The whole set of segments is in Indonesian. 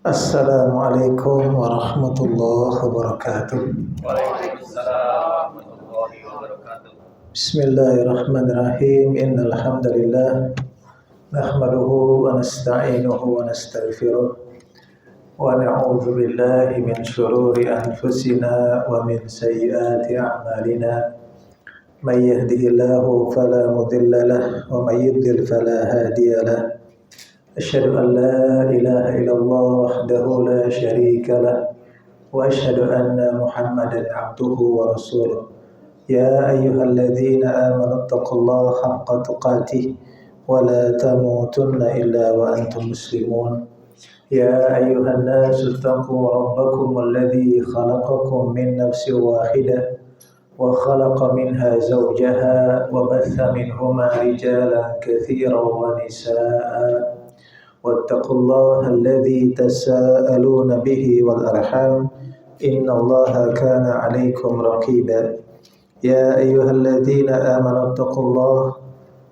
Assalamualaikum warahmatullahi wabarakatuh. Waalaikumsalam warahmatullahi wabarakatuh. Bismillahirrahmanirrahim. Innal hamdalillah nahmaduhu wa nasta'inuhu wa nastaghfiruh wa na'udzu billahi min shururi anfusina wa min sayyiati a'malina. May yahdihillahu fala mudilla lahu wa may yudlil fala hadiya lahu. أشهد أن لا إله إلا الله وحده لا شريك له وأشهد أن محمدا عبده ورسوله يا أيها الذين آمنوا اتقوا الله حق تقاته ولا تموتن إلا وأنتم مسلمون يا أيها الناس اتقوا ربكم الذي خلقكم من نفس واحدة وخلق منها زوجها وبث منهما رجالا كثيرا ونساء واتقوا الله الذي تساءلون به والأرحام إن الله كان عليكم رقيبا يا أيها الذين آمنوا اتقوا الله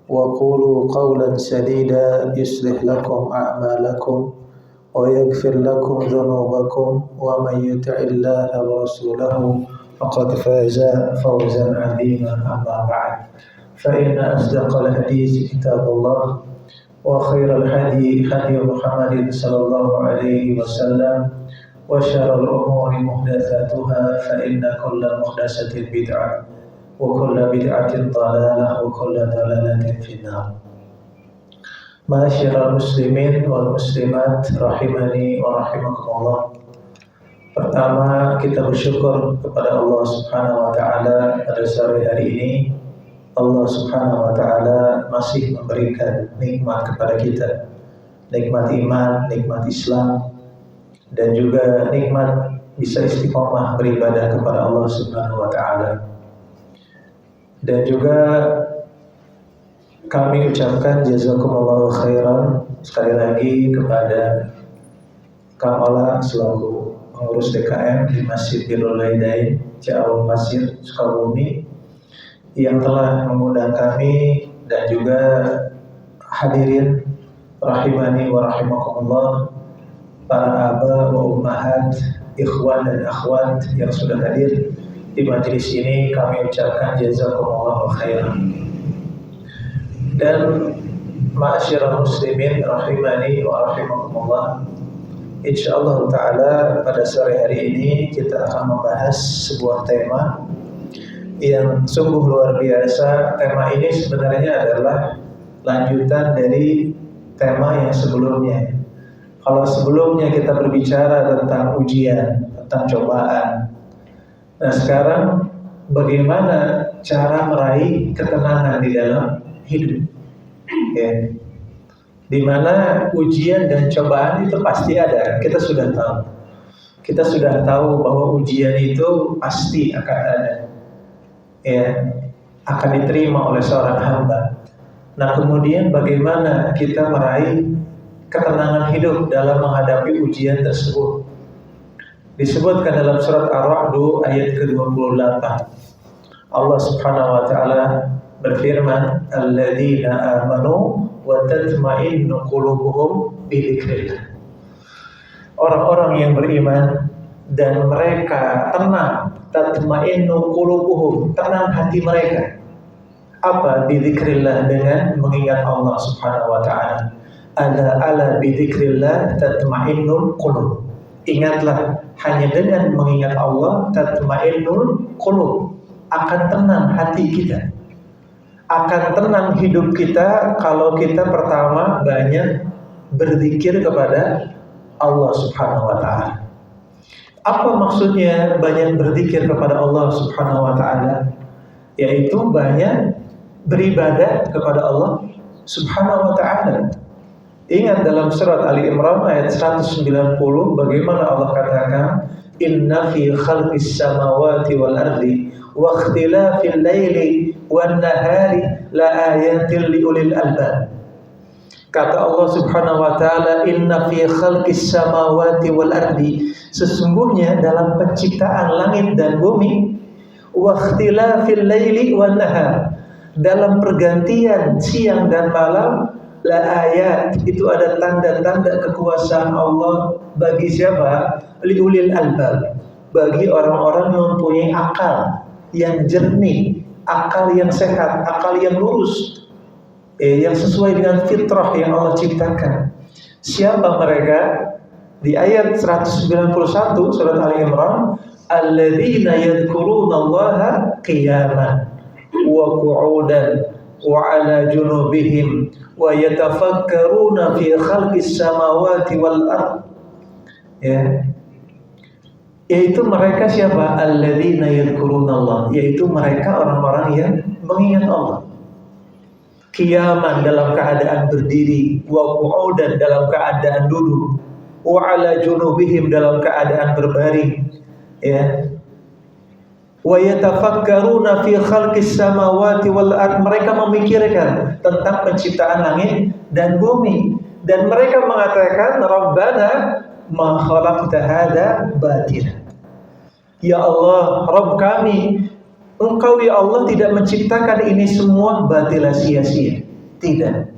وقولوا قولا سديدا يصلح لكم أعمالكم ويغفر لكم ذنوبكم ومن يطع الله ورسوله فقد فاز فوزا عظيما أما بعد فإن أصدق الحديث كتاب الله وخير الهدي هدي محمد صلى الله عليه وسلم وشر الأمور محدثاتها فإن كل محدثة بدعة وكل بدعة ضلالة وكل ضلالة في النار. Ma'asyiral muslimin wal muslimat rahimani wa rahimakumullah. Pertama, kita bersyukur kepada Allah Subhanahu wa taala pada sore hari ini. Allah Subhanahu wa taala masih memberikan nikmat kepada kita. Nikmat iman, nikmat Islam, dan juga nikmat bisa istiqomah beribadah kepada Allah Subhanahu wa taala. Dan juga kami ucapkan jazakumullahu khairan sekali lagi kepada Kang Ola selaku pengurus DKM di Masjid Birrul Walidain Ciawi Pasir Sukabumi yang telah mengundang kami dan juga hadirin rahimani wa rahimakumullah, para aba wa ummahat, ikhwan dan akhwat yang sudah hadir di majelis ini. Kami ucapkan jazakumullahu khairan. Dan ma'asyiral muslimin rahimani wa rahimakumullah, insyaallah taala pada sore hari ini kita akan membahas sebuah tema yang sungguh luar biasa. Tema ini sebenarnya adalah lanjutan dari tema yang sebelumnya. Kalau sebelumnya kita berbicara tentang ujian, tentang cobaan. Nah sekarang bagaimana cara meraih ketenangan di dalam hidup? Ya. Di mana ujian dan cobaan itu pasti ada. Kita sudah tahu. Kita sudah tahu bahwa ujian itu pasti akan ada. Ya, akan diterima oleh seorang hamba. Nah kemudian bagaimana kita meraih ketenangan hidup dalam menghadapi ujian tersebut? Disebutkan dalam surat Ar-Ra'd ayat ke-28. Allah Subhanahu wa taala berfirman, "Alladzina amanu wa tatma'innu qulubuhum bi dzikrillah." Orang-orang yang beriman dan mereka tenang, tatma'innu qulubuhum, tenang hati mereka. Apa? Bidzikrillah, dengan mengingat Allah Subhanahu wa taala. Ala bidzikrillah tatma'innul qulub. Ingatlah, hanya dengan mengingat Allah tatma'innul qulub, akan tenang hati kita. Akan tenang hidup kita kalau kita pertama banyak berzikir kepada Allah Subhanahu wa taala. Apa maksudnya banyak berzikir kepada Allah Subhanahu wa taala? Yaitu banyak beribadah kepada Allah Subhanahu wa taala. Ingat dalam surat Ali Imran ayat 190 bagaimana Allah katakan, "Inna fi khalqis samawati wal ardi wa ikhtilafil laili wan nahari la ayatin liulil albab." Kata Allah Subhanahu wa taala, "Inna fi khalqis samawati wal ardi," sesungguhnya dalam penciptaan langit dan bumi, wa ikhtilafil laili wan nahar, dalam pergantian siang dan malam, la ayat, itu ada tanda-tanda kekuasaan Allah bagi siapa? Liulil albab, bagi orang-orang yang mempunyai akal yang jernih, akal yang sehat, akal yang lurus, yang sesuai dengan fitrah yang Allah ciptakan. Siapa mereka? Di ayat 191 surat Ali Imran, alladzina yadhkurunallaha qiyaman wa qu'udan wa 'ala junubihim wa yatafakkaruna fi khalqis samawati wal ard. Ya. Yaitu mereka siapa? Alladzina yadhkurunallah, yaitu mereka orang-orang yang mengingat Allah. Qiyaman, dalam keadaan berdiri, wa qu'udan, dalam keadaan duduk, wa 'ala junubihim, dalam keadaan berbaring, ya. Wa yatafakkaruna fi khalqis samawati wal ard, mereka memikirkan tentang penciptaan langit dan bumi, dan mereka mengatakan rabbana ma khalaqta hadza batila. Ya Allah, Rabb kami, Engkau ya Allah tidak menciptakan ini semua batila, sia-sia. Tidak.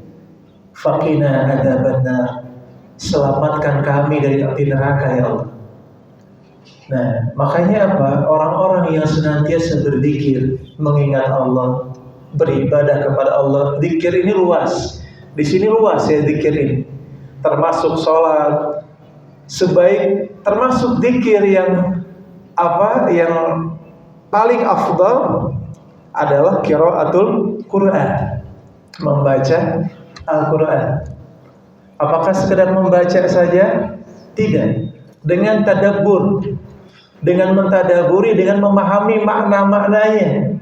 Faqina adzabannar, selamatkan kami dari api neraka ya Allah. Nah, makanya apa? Orang-orang yang senantiasa berzikir, mengingat Allah, beribadah kepada Allah. Zikir ini luas. Di sini luas ya zikir ini. Termasuk sholat. Termasuk zikir yang yang paling afdal adalah qiraatul Quran. Membaca Al-Quran. Apakah sekedar membaca saja? Tidak. Dengan tadabbur, dengan mentadaburi, dengan memahami makna-maknanya,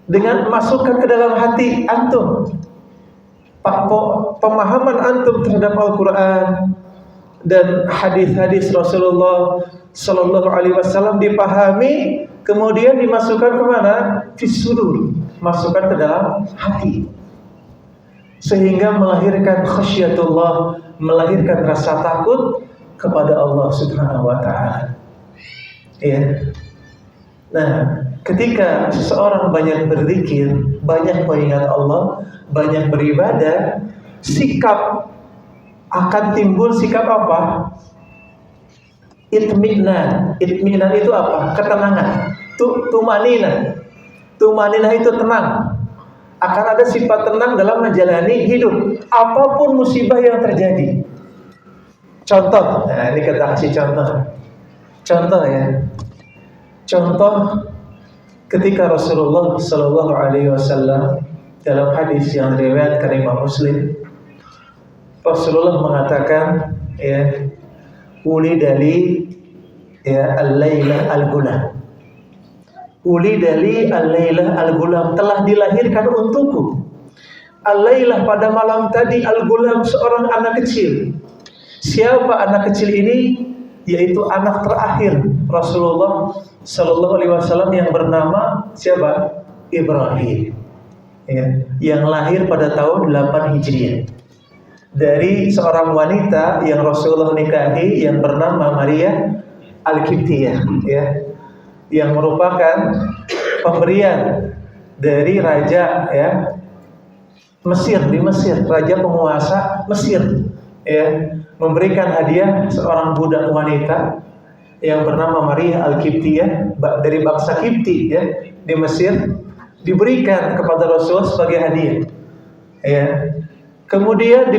dengan masukkan ke dalam hati antum pemahaman antum terhadap Al-Quran dan hadis-hadis Rasulullah Sallallahu Alaihi Wasallam dipahami, kemudian dimasukkan kemana? Fisudur, masukkan ke dalam hati, sehingga melahirkan khasyatullah, melahirkan rasa takut kepada Allah Subhanahu wa Ta'ala. Ya. Nah, ketika seseorang banyak berzikir, banyak mengingat Allah, banyak beribadah, sikap akan timbul sikap apa? Itminan. Itminan itu apa? Ketenangan. Tumanina. Tumanina itu tenang. Akan ada sifat tenang dalam menjalani hidup, apapun musibah yang terjadi. Contoh, nah ini kita kasih contoh. Contoh ya. Contoh ketika Rasulullah Sallallahu Alaihi Wasallam dalam hadis yang diriwayatkan Imam Muslim, Rasulullah mengatakan, ya, ulidali ya al-lailah al-gulam. Ulidali al-lailah al-gulam, telah dilahirkan untukku. Al-lailah, pada malam tadi, al-gulam, seorang anak kecil. Siapa anak kecil ini? Yaitu anak terakhir Rasulullah Sallallahu Alaihi Wasallam yang bernama siapa? Ibrahim, ya, yang lahir pada tahun 8 Hijriah dari seorang wanita yang Rasulullah nikahi yang bernama Maria Al-Qibtiyah, ya, yang merupakan pemberian dari raja, ya, Mesir, di Mesir, raja penguasa Mesir, ya, memberikan hadiah seorang budak wanita yang bernama Maria Al-Qibtiyah dari bangsa Qibti, ya, di Mesir, diberikan kepada Rasul sebagai hadiah. Ya. Kemudian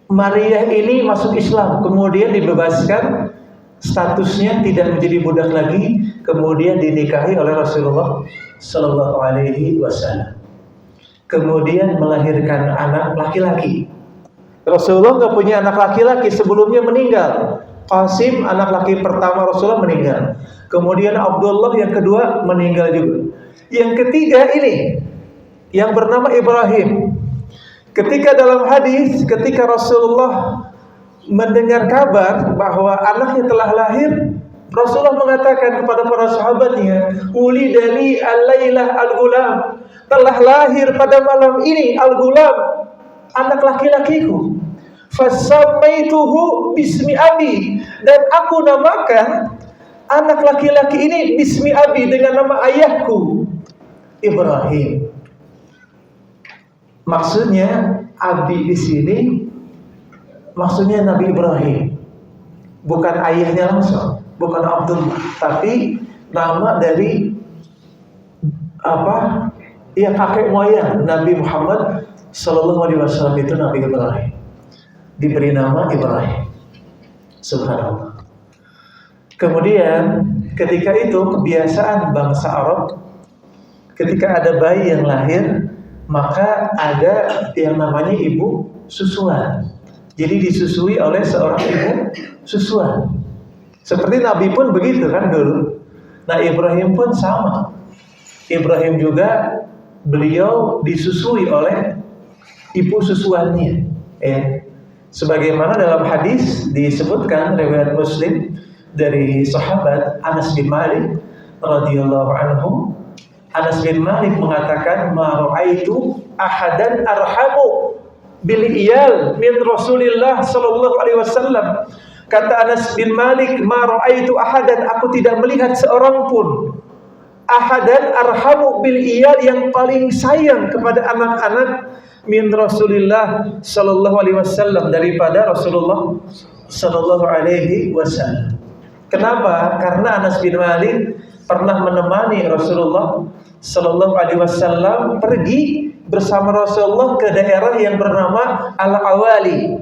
Maria ini masuk Islam, kemudian dibebaskan, statusnya tidak menjadi budak lagi, kemudian dinikahi oleh Rasulullah Sallallahu Alaihi Wasallam. Kemudian melahirkan anak laki-laki. Rasulullah nggak punya anak laki-laki, sebelumnya meninggal. Qasim, anak laki pertama Rasulullah, meninggal. Kemudian Abdullah yang kedua meninggal juga. Yang ketiga ini yang bernama Ibrahim. Ketika dalam hadis, ketika Rasulullah mendengar kabar bahwa anaknya telah lahir, Rasulullah mengatakan kepada para sahabatnya, ulidali al-lailah al-gulam, telah lahir pada malam ini al-gulam, anak laki-lakiku. Fasamaituhu bismi abi, dan aku namakan anak laki-laki ini bismi abi, dengan nama ayahku Ibrahim. Maksudnya Abi di sini maksudnya Nabi Ibrahim, bukan ayahnya langsung, bukan Abdullah, tapi nama dari kakek moyang Nabi Muhammad Sallallahu Alaihi Wasallam itu Nabi Ibrahim, diberi nama Ibrahim. Subhanallah. Kemudian ketika itu kebiasaan bangsa Arab, ketika ada bayi yang lahir, maka ada yang namanya ibu susuan. Jadi disusui oleh seorang ibu susuan. Seperti Nabi pun begitu kan dulu. Nah, Ibrahim pun sama. Ibrahim juga beliau disusui oleh ibu susuannya. Sebagaimana dalam hadis disebutkan riwayat Muslim dari sahabat Anas bin Malik radhiyallahu anhu. Anas bin Malik mengatakan, "Ma ra'aitu ahadan arhamu bil iyal min Rasulillah sallallahu alaihi wasallam." Kata Anas bin Malik, "Ma ra'aitu ahadan, aku tidak melihat seorang pun ahadan arhamu bil iyal, yang paling sayang kepada anak-anak min Rasulillah sallallahu alaihi wasallam, daripada Rasulullah sallallahu alaihi wasallam." Kenapa? Karena Anas bin Malik pernah menemani Rasulullah sallallahu alaihi wasallam pergi bersama Rasulullah ke daerah yang bernama Al-Awali.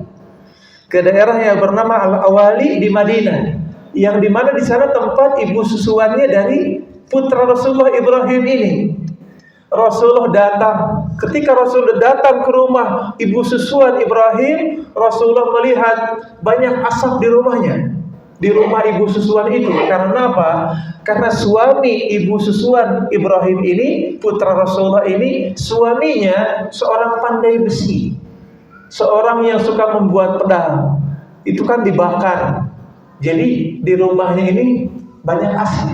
Ke daerah yang bernama Al-Awali di Madinah, yang dimana di sana tempat ibu susuannya dari putra Rasulullah Ibrahim ini. Rasulullah datang. Ketika Rasulullah datang ke rumah ibu susuan Ibrahim, Rasulullah melihat banyak asap di rumahnya, di rumah ibu susuan itu. Karena apa? Karena suami ibu susuan Ibrahim ini, putra Rasulullah ini, suaminya seorang pandai besi, seorang yang suka membuat pedang. Itu kan dibakar. Jadi di rumahnya ini banyak asap.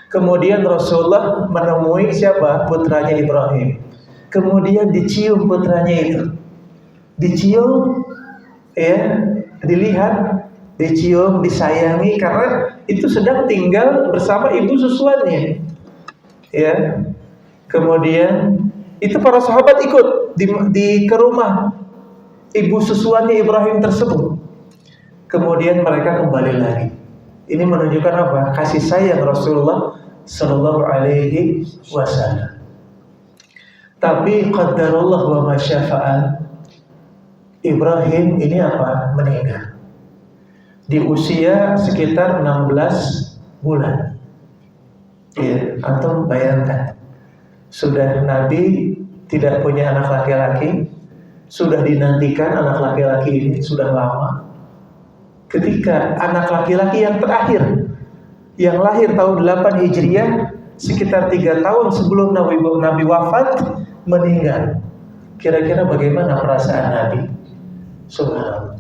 Kemudian Rasulullah menemui siapa? Putranya Ibrahim. Kemudian dicium putranya itu. Dicium, dilihat, dicium, disayangi, karena itu sedang tinggal bersama ibu susuannya. Kemudian itu para sahabat ikut ke rumah ibu susuannya Ibrahim tersebut. Kemudian mereka kembali lagi. Ini menunjukkan apa? Kasih sayang Rasulullah sallallahu alaihi wasallam. Tapi qadarullah wa ma syafa'al, Ibrahim ini meninggal di usia sekitar 16 bulan. Antum bayangkan, sudah Nabi tidak punya anak laki-laki, sudah dinantikan anak laki-laki ini sudah lama. Ketika anak laki-laki yang terakhir, yang lahir tahun 8 Hijriah, sekitar 3 tahun sebelum Nabi wafat, meninggal. Kira-kira bagaimana perasaan Nabi? Subhanallah.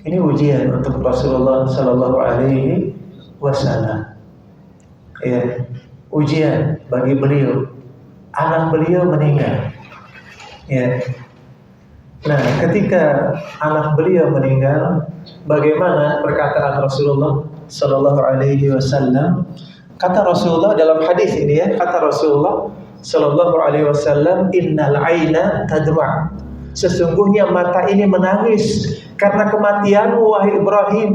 Ini ujian untuk Rasulullah sallallahu alaihi wasallam. Ujian bagi beliau. Anak beliau meninggal. Nah, ketika anak beliau meninggal, bagaimana perkataan Rasulullah sallallahu alaihi wasallam? Kata Rasulullah dalam hadis ini, kata Rasulullah sallallahu alaihi wasallam, "Innal aina tadma'." Sesungguhnya mata ini menangis karena kematianmu wahai Ibrahim.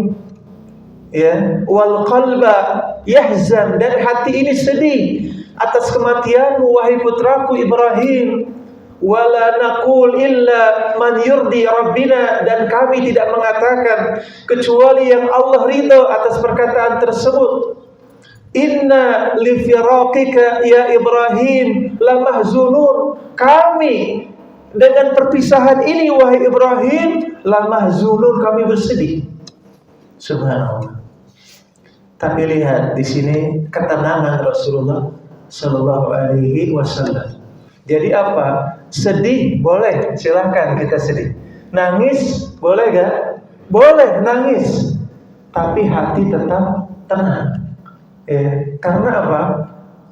Wal qalba yahzan, dan hati ini sedih atas kematianmu wahai putraku Ibrahim. Wala naqul illa man yurdi rabbina, dan kami tidak mengatakan kecuali yang Allah ridho atas perkataan tersebut. Inna li firaqika ya Ibrahim lamahzunun, kami dengan perpisahan ini wahai Ibrahim lamahzunun, kami bersedih. Subhanallah. Tapi lihat di sini ketenangan Rasulullah sallallahu alaihi wasallam. Jadi apa? Sedih boleh, silahkan kita sedih. Nangis boleh gak? Boleh nangis, tapi hati tetap tenang. Karena apa?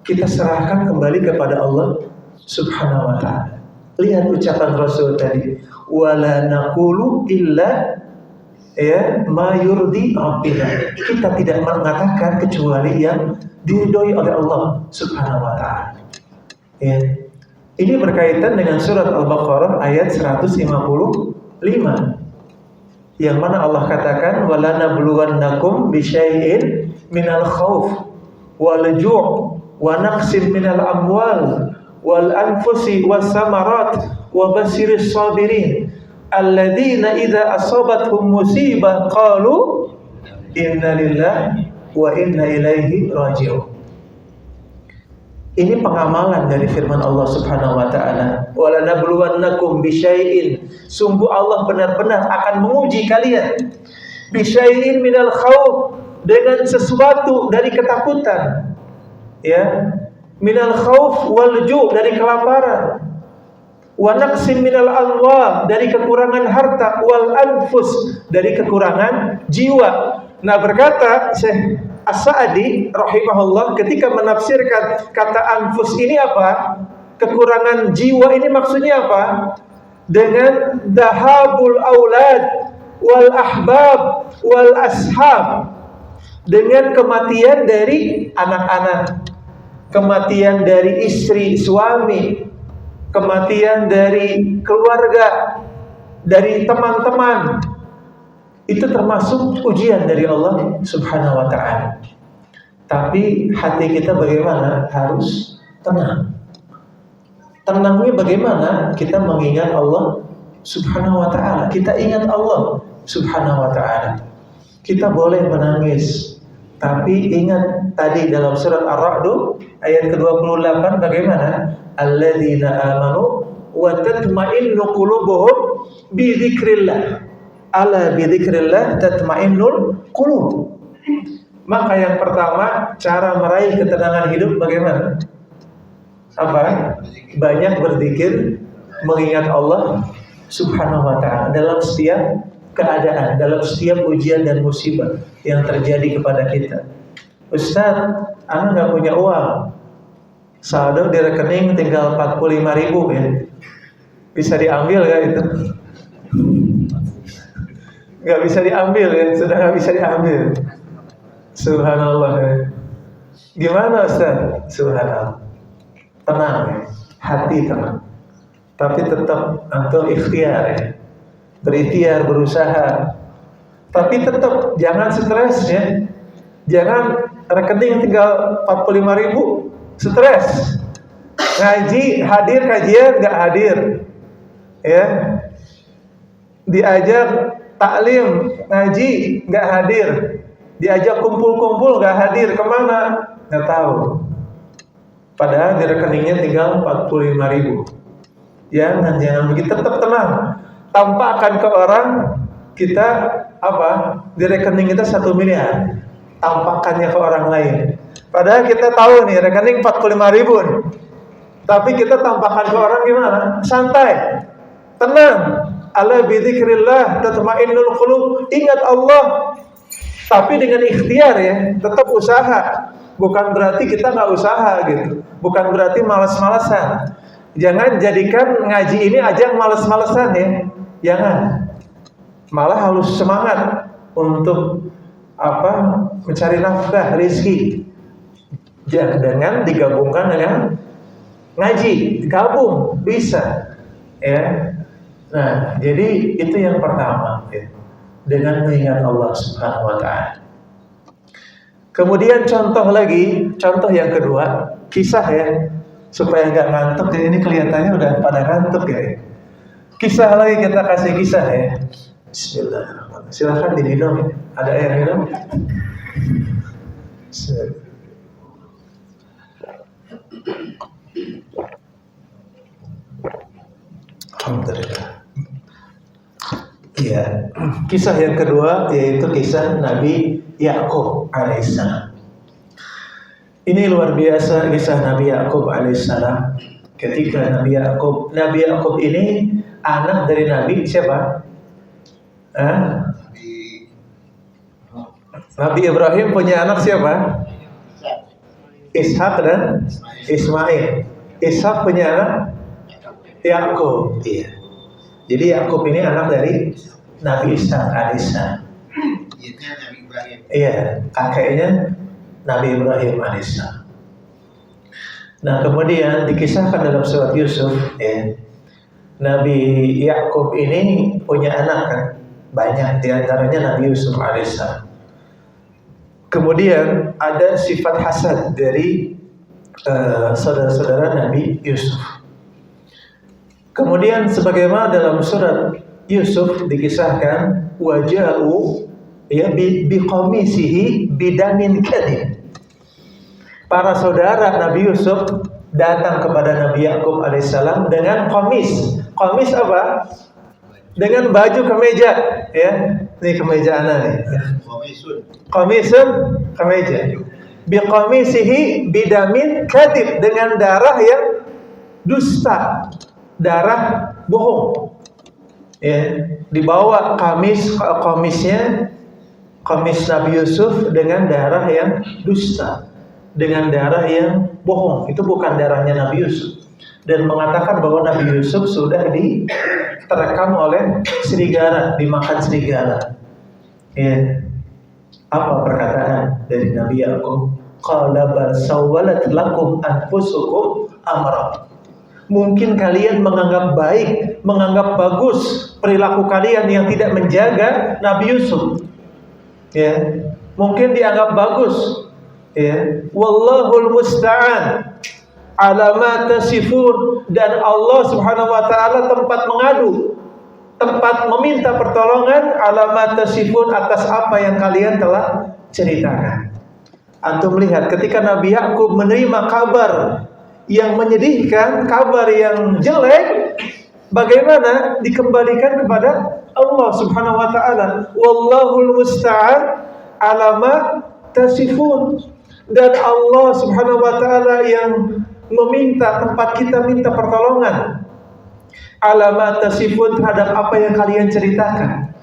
Kita serahkan kembali kepada Allah Subhanahu wa ta'ala. Lihat ucapan Rasul tadi, wala naqulu illa ma yurdi rabbina. Kita tidak mengatakan kecuali yang diridhoi oleh Allah Subhanahu wa ta'ala. Ini berkaitan dengan surat Al-Baqarah ayat 155. Yang mana Allah katakan walanabluwannakum bisyai'in minal khauf wal ju' wa naqsin minal amwal wal anfusi was samarat wa basyiris sabirin alladzina idza asabathum musibah qalu inna lillahi wa inna ilaihi raji'un. Ini pengamalan dari firman Allah Subhanahu wa taala. Wala nabluwannakum bisyai'in. Sungguh Allah benar-benar akan menguji kalian. Bisyai'in minal khauf, dengan sesuatu dari ketakutan. Ya. Minal khauf wal ju', dari kelaparan. Wa naqsim minal amwal, dari kekurangan harta, wal anfus, dari kekurangan jiwa. Nah, berkata Syekh As-Sa'di rahimahullah ketika menafsirkan kata anfus ini apa? Kekurangan jiwa ini maksudnya apa? Dengan dahabul aulad wal ahbab wal ashab, dengan kematian dari anak-anak, kematian dari istri, suami, kematian dari keluarga, dari teman-teman. Itu termasuk ujian dari Allah Subhanahu wa ta'ala. Tapi hati kita bagaimana? Harus tenang. Tenangnya bagaimana? Kita mengingat Allah Subhanahu wa ta'ala. Kita ingat Allah Subhanahu wa ta'ala. Kita boleh menangis, tapi ingat tadi dalam surat Ar-Ra'd ayat ke-28 bagaimana? Alladzina amanu wa tatma'innu qulubuhum bi dzikrillah. Ala bidzikrillah tatmainnul qulub. Maka yang pertama, cara meraih ketenangan hidup bagaimana? Apa? Banyak berzikir, mengingat Allah Subhanahu wa ta'ala dalam setiap keadaan, dalam setiap ujian dan musibah yang terjadi kepada kita. Ustaz, ana nggak punya uang, saldo di rekening tinggal 45.000 ya. Bisa diambil nggak itu? Nggak bisa diambil ya, sudah nggak bisa diambil. Subhanallah ya. Gimana Ustaz? Subhanallah. Tenang ya, hati tenang. Tapi tetap antum ikhtiar ya. Berikhtiar, berusaha. Tapi tetap jangan stres ya. Jangan rekening tinggal 45.000, stres. Ngaji hadir, kajian nggak hadir. Ya. Diajak taklim, ngaji, nggak hadir. Diajak kumpul-kumpul, nggak hadir. Kemana? Nggak tahu. Padahal di rekeningnya tinggal 45.000. Jangan begitu, tetap tenang. Tampakkan ke orang kita apa? Di rekening kita 1 miliar. Tampakkannya ke orang lain. Padahal kita tahu nih rekening 45.000. Tapi kita tampakkan ke orang gimana? Santai, tenang. Ala bidzikrillah tatmainnul qulub. Ingat Allah. Tapi dengan ikhtiar ya, tetap usaha. Bukan berarti kita nggak usaha gitu. Bukan berarti malas-malasan. Jangan jadikan ngaji ini ajang malas-malasan ya. Jangan. Malah harus semangat untuk apa? Mencari nafkah, rezeki. Dengan digabungkan dengan ngaji, gabung bisa. Ya. Nah, jadi itu yang pertama ya. Dengan mengingat Allah Subhanahu wa ta'ala. Kemudian contoh yang kedua, kisah ya. Supaya nggak ngantuk, jadi ini kelihatannya udah pada ngantuk ya. Kisah lagi, kita kasih kisah ya. Bismillahirrahmanirrahim. Silakan diminum ya. Ada air minum? Alhamdulillah. Ya, kisah yang kedua yaitu kisah Nabi Yakub alaihissalam. Ini luar biasa kisah Nabi Yakub alaihissalam. Ketika Nabi Yakub ini anak dari Nabi siapa? Nabi Ibrahim punya anak siapa? Ishak dan Ismail. Ishak punya anak Yakub. Iya. Jadi Yakub ini anak dari Nabi Ishak alaihissalam. Iya, kakeknya Nabi Ibrahim alaihissalam. Nah, kemudian dikisahkan dalam surat Yusuf, ya, Nabi Yakub ini punya anak kan, banyak, diantaranya Nabi Yusuf alaihissalam. Kemudian ada sifat hasad dari saudara-saudara Nabi Yusuf. Kemudian sebagaimana dalam surat Yusuf dikisahkan, waja'u ya biqamisihi bidamin kadhib. Para saudara Nabi Yusuf datang kepada Nabi Yakub alaihissalam dengan qamis. Qamis apa? Dengan baju kemeja, ya. Ini kemeja anak nih. Qamisun kemeja. Biqamisihi bidamin kadhib, dengan darah yang dusta, darah bohong. Ya, dibawa qamisnya, qamis Nabi Yusuf dengan darah yang dusta, dengan darah yang bohong. Itu bukan darahnya Nabi Yusuf. Dan mengatakan bahwa Nabi Yusuf sudah diterekam oleh serigala, dimakan serigala. Ya. Apa perkataan dari Nabi Yakub? Qala bal sawwalat lakum anfusukum amra. Mungkin kalian menganggap baik, menganggap bagus perilaku kalian yang tidak menjaga Nabi Yusuf. Ya, mungkin dianggap bagus. Ya, wallahul musta'an ala ma tasifun, dan Allah Subhanahu wa taala tempat mengadu, tempat meminta pertolongan ala ma tasifun, atas apa yang kalian telah ceritakan. Antum lihat ketika Nabi Yakub menerima kabar yang menyedihkan, kabar yang jelek, bagaimana dikembalikan kepada Allah Subhanahu wa taala. Wallahul musta'an ala ma tasifun. Dan Allah Subhanahu wa taala yang meminta, tempat kita minta pertolongan. Ala ma tasifun, terhadap apa yang kalian ceritakan.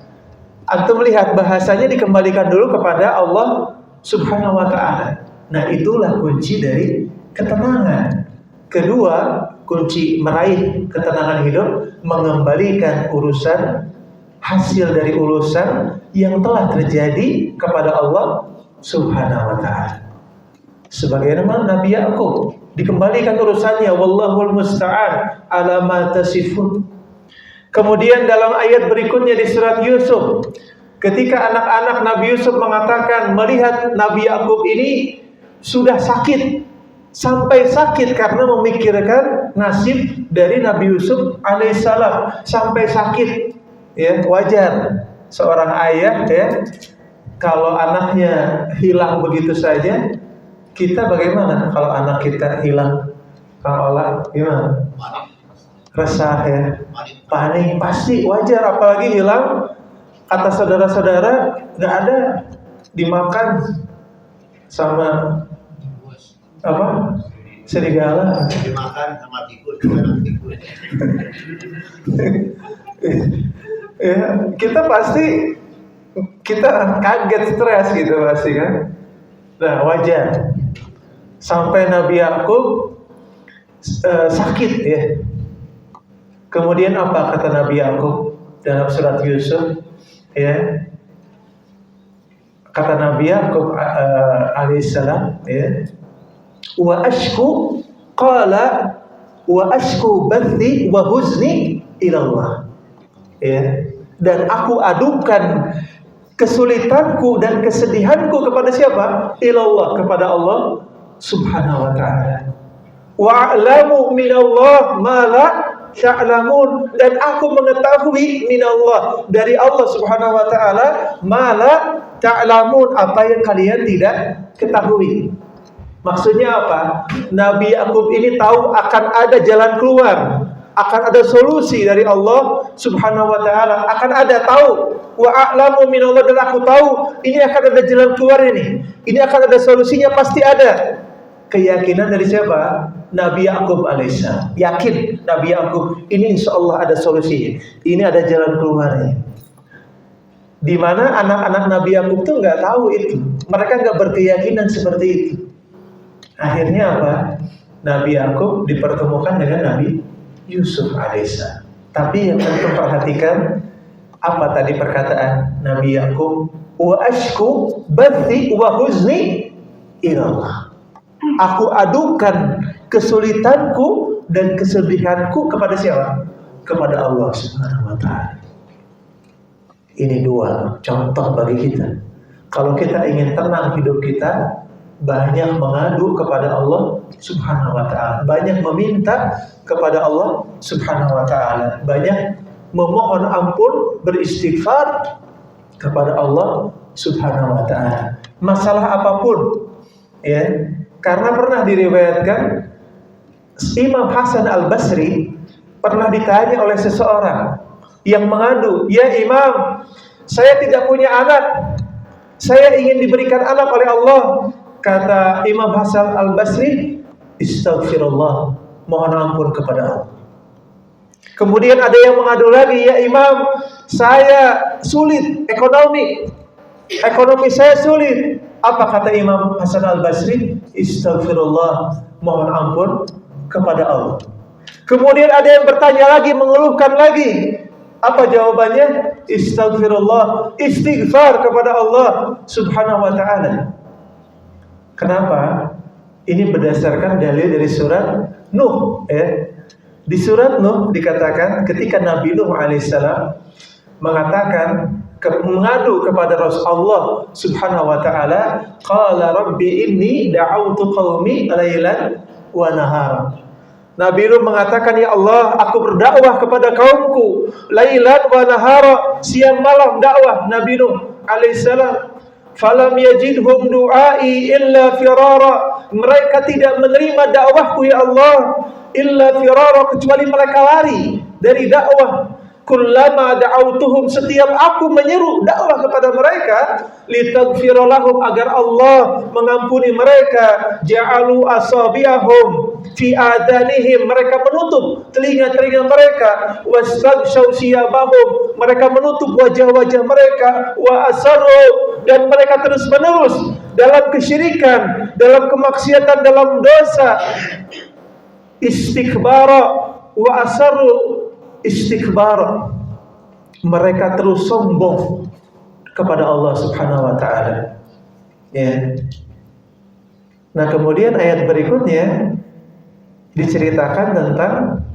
Antum lihat bahasanya dikembalikan dulu kepada Allah Subhanahu wa taala. Nah, itulah kunci dari ketenangan. Kedua, kunci meraih ketenangan hidup, mengembalikan urusan, hasil dari urusan yang telah terjadi kepada Allah Subhanahu wa taala. Sebagaimana Nabi Yakub dikembalikan urusannya, wallahul musta'an ala ma tasifun. Kemudian dalam ayat berikutnya di surat Yusuf, ketika anak-anak Nabi Yusuf mengatakan melihat Nabi Yakub ini sudah sakit, sampai sakit karena memikirkan nasib dari Nabi Yusuf alaihissalam, sampai sakit. Ya, wajar seorang ayah, ya, kalau anaknya hilang begitu saja. Kita bagaimana kalau anak kita hilang? Kalau gimana? Resah, ya, panik, pasti wajar. Apalagi hilang, kata saudara-saudara, nggak ada, dimakan sama apa? Serigala. Dimakan sama tikus, bukan tikus. Ya, kita pasti kaget, stres gitu pasti kan. Nah, wajar. Sampai Nabi Yakub sakit, ya. Kemudian apa kata Nabi Yakub dalam surat Yusuf, ya? Kata Nabi Yakub alaihissalam, ya, wa ashku, qala wa ashku bathi wa huzni ila Allah. Ya, dan aku adukan kesulitanku dan kesedihanku kepada siapa? Ilallah, kepada Allah Subhanahu wa ta'ala. Wa'lamu minallah ma la ta'lamun, dan aku mengetahui minallah, dari Allah Subhanahu wa ta'ala, ma la ta'lamun, apa yang kalian tidak ketahui. Maksudnya apa? Nabi Yakub ini tahu akan ada jalan keluar, akan ada solusi dari Allah Subhanahu wa ta'ala, akan ada, tahu. Wa a'lamu minallah, dan aku tahu ini akan ada jalan keluar, ini akan ada solusinya, pasti ada. Keyakinan dari siapa? Nabi Yakub alaihissalam. Yakin Nabi Yakub ini insya Allah ada solusinya, ini ada jalan keluarnya. Di mana anak-anak Nabi Yakub tuh nggak tahu itu, mereka nggak berkeyakinan seperti itu. Akhirnya apa? Nabi Yakub dipertemukan dengan Nabi Yusuf alaihissalam. Tapi yang tentu perhatikan, apa tadi perkataan Nabi Yakub? Wa ashku bathi wa huzni ilallah. Aku adukan kesulitanku dan kesedihanku kepada siapa? Kepada Allah Subhanahu wa taala. Ini dua contoh bagi kita. Kalau kita ingin tenang hidup kita, banyak mengadu kepada Allah Subhanahu wa taala, banyak meminta kepada Allah Subhanahu wa taala, banyak memohon ampun, beristighfar kepada Allah Subhanahu wa taala. Masalah apapun, ya. Karena pernah diriwayatkan Imam Hasan Al-Basri pernah ditanya oleh seseorang yang mengadu, "Ya Imam, saya tidak punya anak. Saya ingin diberikan anak oleh Allah." Kata Imam Hasan Al-Basri, "Istaghfirullah, mohon ampun kepada Allah." Kemudian ada yang mengadu lagi, "Ya Imam, saya sulit ekonomi saya sulit." Apa kata Imam Hasan Al-Basri? "Istaghfirullah, mohon ampun kepada Allah." Kemudian ada yang bertanya lagi, mengeluhkan lagi. Apa jawabannya? Istaghfirullah, istighfar kepada Allah Subhanahu wa taala. Kenapa? Ini berdasarkan dalil dari surat Nuh, ya. Di surat Nuh dikatakan ketika Nabi Nuh alaihissalam mengatakan, mengadu kepada Rasulullah Subhanahu wa taala, qala rabbi inni da'awtu qaumi lailan wa nahara. Nabi Nuh mengatakan, "Ya Allah, aku berdakwah kepada kaumku lailan wa nahara, siang malam dakwah." Nabi Nuh alaihissalam, "Falam yajidhum du'ai illa firara." Mereka tidak menerima dakwahku ya Allah, illa firara, kecuali mereka lari dari dakwah. Kullama da'autuhum, setiap aku menyeru dakwah kepada mereka, litaghfira lahum, agar Allah mengampuni mereka, ja'alu asabi'ahum fi adanihim, mereka menutup telinga-telinga mereka, wastaghshaw siyabahum, mereka menutup wajah-wajah mereka, wa asarru, dan mereka terus-menerus dalam kesyirikan, dalam kemaksiatan, dalam dosa. Istikbara wa asarru istikbar, mereka terus sombong kepada Allah Subhanahu wa taala. Ya. Nah, kemudian ayat berikutnya diceritakan tentang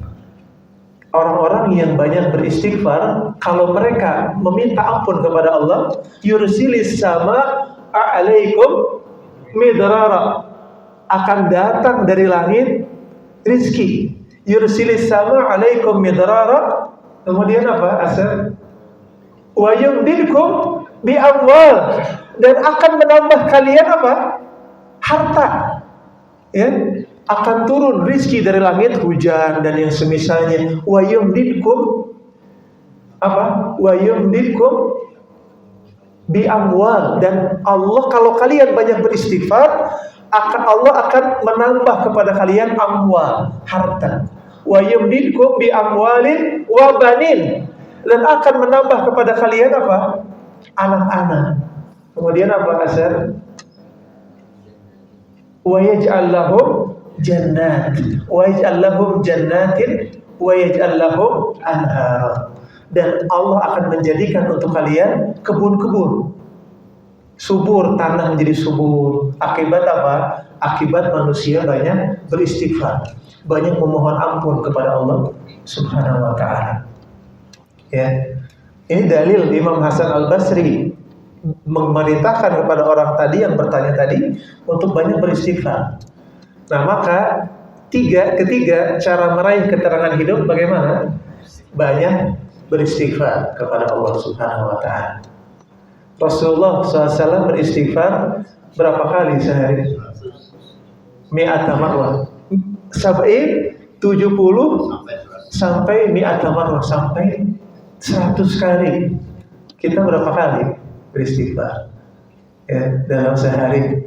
orang-orang yang banyak beristighfar. Kalau mereka meminta ampun kepada Allah, yursilis sama alaikum midrara, akan datang dari langit rizki. Yursilis sama alaikum midrara. Kemudian apa? Asal wa yumdidkum bi amwal, dan akan menambah kalian apa? Harta. Ya, akan turun rizki dari langit, hujan dan yang semisalnya. Wa yumdidkum apa? Wa yumdidkum bi amwal, dan Allah, kalau kalian banyak beristighfar, Allah akan menambah kepada kalian amwal, harta. Wa yumdidkum bi amwalin wa banin, dan akan menambah kepada kalian apa? Anak-anak. Kemudian apa asar? Wa yaj'al lahum jannat, wa yaj'al lahum jannatin, wa yaj'al lahum anhar, dan Allah akan menjadikan untuk kalian kebun-kebun. Subur, tanah menjadi subur. Akibat apa? Akibat manusia banyak beristighfar, banyak memohon ampun kepada Allah Subhanahu wa taala. Ya. Ini dalil Imam Hasan Al-Basri memerintahkan kepada orang tadi yang bertanya tadi untuk banyak beristighfar. Nah, maka ketiga cara meraih keterangan hidup bagaimana? Banyak beristighfar kepada Allah Subhanahu wa taala. Rasulullah SAW beristighfar berapa kali sehari? Mi'ata marwah. 70 sampai mi'ata marwah, sampai 100 kali. Kita berapa kali beristighfar? Ya, dalam sehari.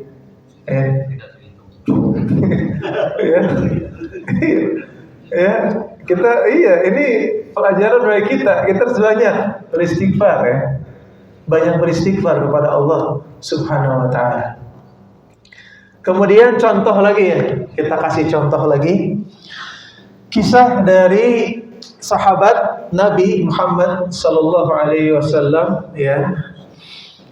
Ya, kita ini pelajaran bagi kita. Kita harus banyak beristighfar, ya. Banyak beristighfar kepada Allah Subhanahu wa taala. Kemudian contoh lagi, ya. Kita kasih contoh lagi. Kisah dari sahabat Nabi Muhammad sallallahu alaihi wasallam, ya,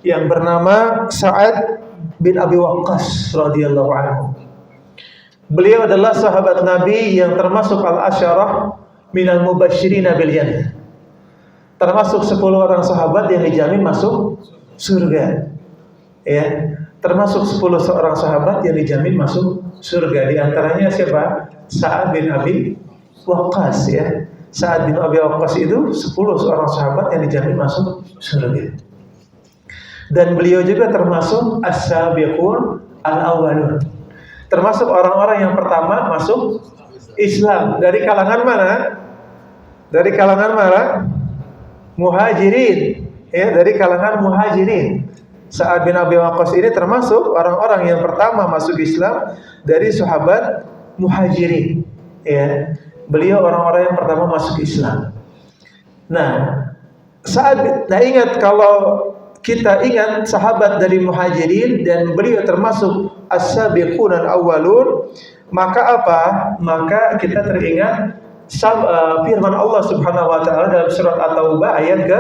yang bernama Sa'ad bin Abi Waqqas radhiyallahu anhu. Beliau adalah sahabat Nabi yang termasuk al-asyarah minal mubasyirina bil jannah. Termasuk 10 orang sahabat yang dijamin masuk surga. Ya, termasuk 10 orang sahabat yang dijamin masuk surga. Di antaranya siapa? Sa'ad bin Abi Waqqas, ya. Sa'ad bin Abi Waqqas itu 10 orang sahabat yang dijamin masuk surga. Dan beliau juga termasuk as-sabiqun al-awwalun. Termasuk orang-orang yang pertama masuk Islam. Dari kalangan mana? Dari kalangan mana? Muhajirin. Ya, dari kalangan muhajirin. Sa'ad bin Abi Waqqas ini termasuk orang-orang yang pertama masuk Islam dari sahabat muhajirin. Ya, beliau orang-orang yang pertama masuk Islam. Nah, ingat kalau kita ingat sahabat dari muhajirin dan beliau termasuk as-sabiqun al-awwalun, maka apa? Maka kita teringat firman Allah Subhanahu wa taala dalam surat At-Taubah ayat ke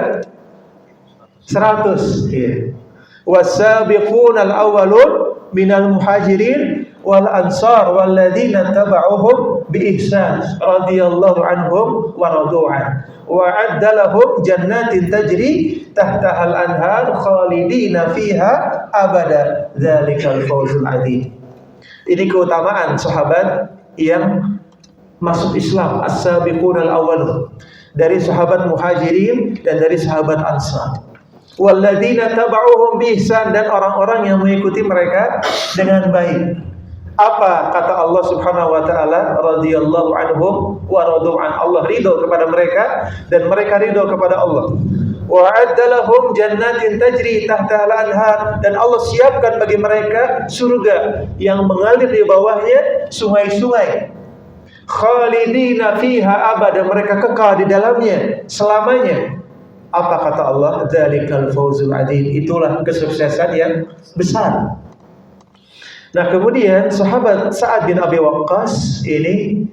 100. Ya. Was-sabiqun al-awwalun minal muhajirin wal ansar walladzina tabauhum bi ihsan radhiyallahu anhum wa radu'an wa adda lahum jannatin tajri tahtaha al-anhar khalidina fiha abada dzalikal fawzul adzim. Ini keutamaan sahabat yang masuk Islam, as-sabiqun al-awwalun, dari sahabat muhajirin dan dari sahabat ansar. Walladzina tabauhum bi ihsan, dan orang-orang yang mengikuti mereka dengan baik. Apa kata Allah Subhanahu wa taala? Radhiyallahu anhum wa radu'an. Allah ridho kepada mereka dan mereka ridho kepada Allah. Wa adda lahum jannatin tajri tahtaha al-anhar, dan Allah siapkan bagi mereka surga yang mengalir di bawahnya sungai-sungai. Khalidina fiha abada, mereka kekal di dalamnya selamanya. Apa kata Allah? Dzalikal fawzul adzim, itulah kesuksesan yang besar. Nah, kemudian sahabat Sa'ad bin Abi Waqqas ini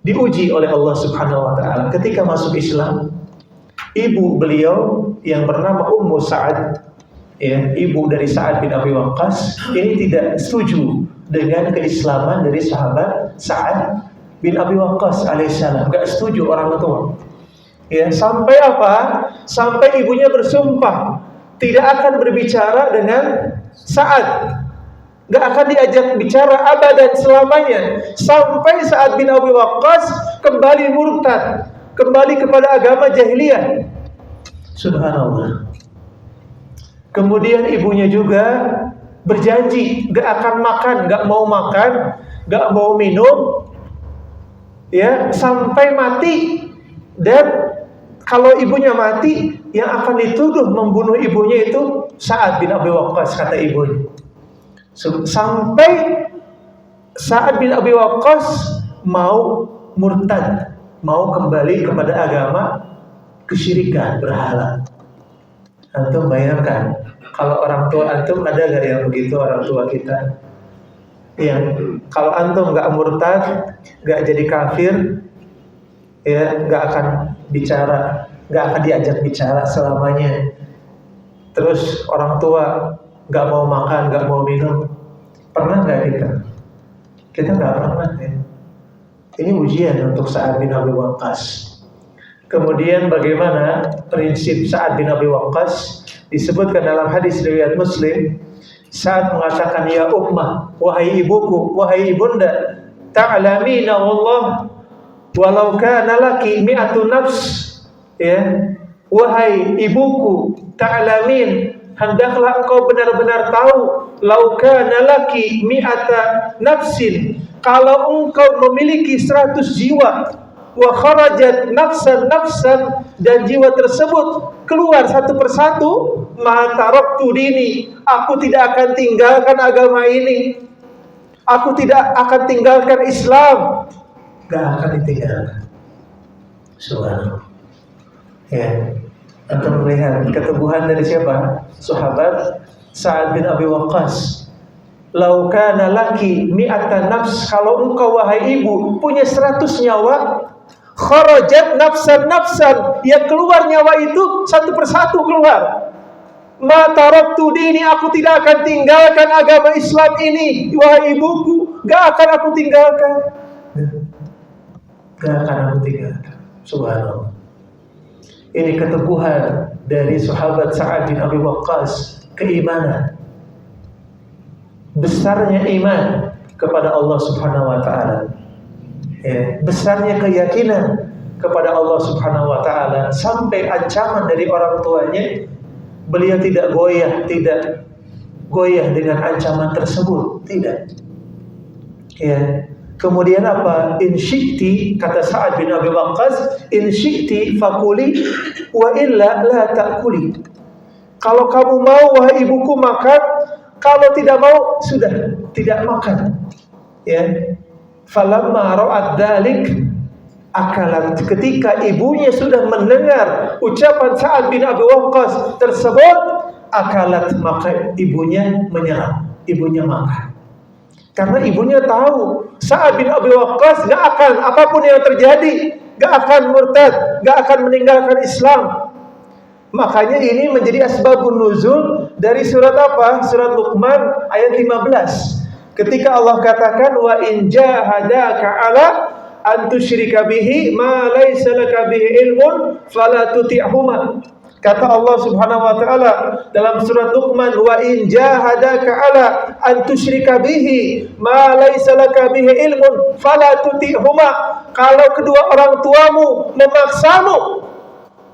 diuji oleh Allah Subhanahu wa taala ketika masuk Islam. Ibu beliau yang bernama Ummu Sa'ad, ya, ibu dari Sa'ad bin Abi Waqqas, ini tidak setuju dengan keislaman dari sahabat Sa'ad bin Abi Waqqas alaihissalam. Enggak setuju orang tua. Ya, sampai apa? Sampai ibunya bersumpah tidak akan berbicara dengan Sa'ad, nggak akan diajak bicara abadan selamanya, sampai Sa'ad bin Abi Waqqas kembali murtad, kembali kepada agama jahiliyah. Subhanallah. Kemudian ibunya juga berjanji nggak akan makan, nggak mau makan, nggak mau minum, ya, sampai mati. Dan kalau ibunya mati, yang akan dituduh membunuh ibunya itu Sa'ad bin Abi Waqqas, kata ibunya. Sampai Sa'ad bin Abi Waqqas mau murtad, mau kembali kepada agama kesyirikan, berhala. Antum bayangkan, kalau orang tua antum, ada gak yang begitu orang tua kita? Yang kalau antum gak murtad, gak jadi kafir, ya, gak akan bicara, gak akan diajak bicara selamanya. Terus orang tua gak mau makan, gak mau minum. Pernah gak kita? Kita gak pernah, ya. Ini ujian untuk Sa'ad bin Abi Waqqas. Kemudian bagaimana prinsip Sa'ad bin Abi Waqqas? Disebutkan dalam hadis riwayat Muslim, Sa'ad mengatakan, ya ummah, wahai ibuku, wahai ibunda, ta'lamina wallah walau kana laki mi'atu nafs, ya, wahai ibuku, ta'lamin, hendaklah engkau benar-benar tahu, lau kana laki mi'ata nafsin, kalau engkau memiliki 100 jiwa, wa kharajat nafsan, dan jiwa tersebut keluar satu persatu, ma taraktu dini, aku tidak akan tinggalkan agama ini, aku tidak akan tinggalkan Islam. Gak akan ditinggalkan. Subhanallah. Ya, antum melihat keteguhan dari siapa? Sahabat Sa'ad bin Abi Waqqas. Lau kana laki mi'atan nafs, kalau engkau wahai ibu punya 100 nyawa, kharajat nafsan, yang keluar nyawa itu satu persatu keluar. Ma taraktu dini, aku tidak akan tinggalkan agama Islam ini, wahai ibuku, gak akan aku tinggalkan. Gak akan aku tinggalkan. Subhanallah. Ini keteguhan dari sahabat Sa'ad bin Abi Waqqas, keimanan, besarnya iman kepada Allah Subhanahu wa taala. Ya, besarnya keyakinan kepada Allah Subhanahu wa taala sampai ancaman dari orang tuanya, beliau tidak goyah dengan ancaman tersebut, tidak. Ya. Kemudian apa? In syi'ti, kata Sa'ad bin Abi Waqqas, in syi'ti fakuli wa illa la ta'kuli. Kalau kamu mau wahai ibuku makan, kalau tidak mau sudah tidak makan. Ya. Falamma ra'at dzalik akalat. Ketika ibunya sudah mendengar ucapan Sa'ad bin Abi Waqqas tersebut, akalat, maka ibunya menyerah, ibunya makan. Karena ibunya tahu Sa'ad bin Abi Waqqas gak akan, apapun yang terjadi, gak akan murtad, gak akan meninggalkan Islam. Makanya ini menjadi asbabun nuzul dari surat apa? Surat Luqman ayat 15. Ketika Allah katakan wa in jahadaka ala an tusyrika bihi ma laysa laka bihi ilmun fala tuti'huma. Kata Allah Subhanahu wa taala dalam surat Luqman, wa in jahadaka ala an tusyrika bihi ma laysa laka bihi ilmun fala tuti'huma. Kalau kedua orang tuamu memaksamu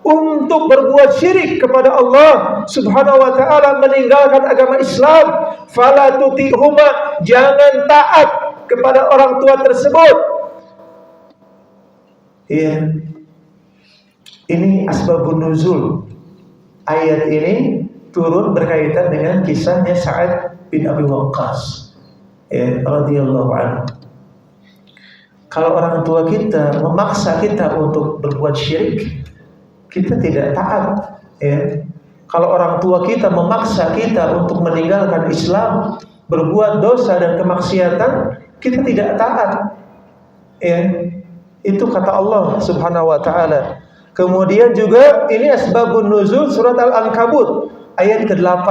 untuk berbuat syirik kepada Allah Subhanahu wa taala, meninggalkan agama Islam, fala tuti'huma, jangan taat kepada orang tua tersebut. Ya. Ini asbabun nuzul. Ayat ini turun berkaitan dengan kisahnya Sa'ad bin Abi Waqqas, ya, radhiyallahu anhu. Kalau orang tua kita memaksa kita untuk berbuat syirik, kita tidak taat. Ya. Kalau orang tua kita memaksa kita untuk meninggalkan Islam, berbuat dosa dan kemaksiatan, kita tidak taat. Ya. Itu kata Allah Subhanahu wa taala. Kemudian juga ini asbabun nuzul surat Al-Ankabut ayat ke-8,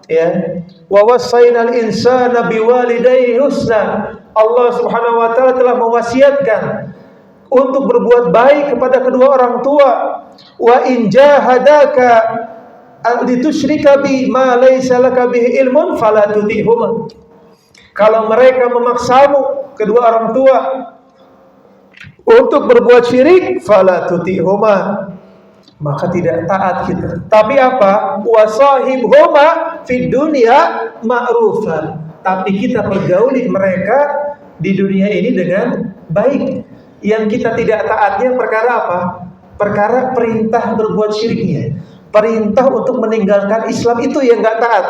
ya. Wa wassaynal insana biwalidayhi husna. Allah Subhanahu wa taala telah mewasiatkan untuk berbuat baik kepada kedua orang tua. Wa in jahadaka litusyrika bi ma laysa laka bihi ilmun fala tuti'huma. Kalau mereka memaksamu, kedua orang tua, untuk berbuat syirik, fala tuti'huma, maka tidak taat kita. Tapi apa? Wasahibhuma fid dunya ma'rufan. Tapi kita pergauli mereka di dunia ini dengan baik. Yang kita tidak taatnya perkara apa? Perkara perintah berbuat syiriknya, perintah untuk meninggalkan Islam, itu yang nggak taat.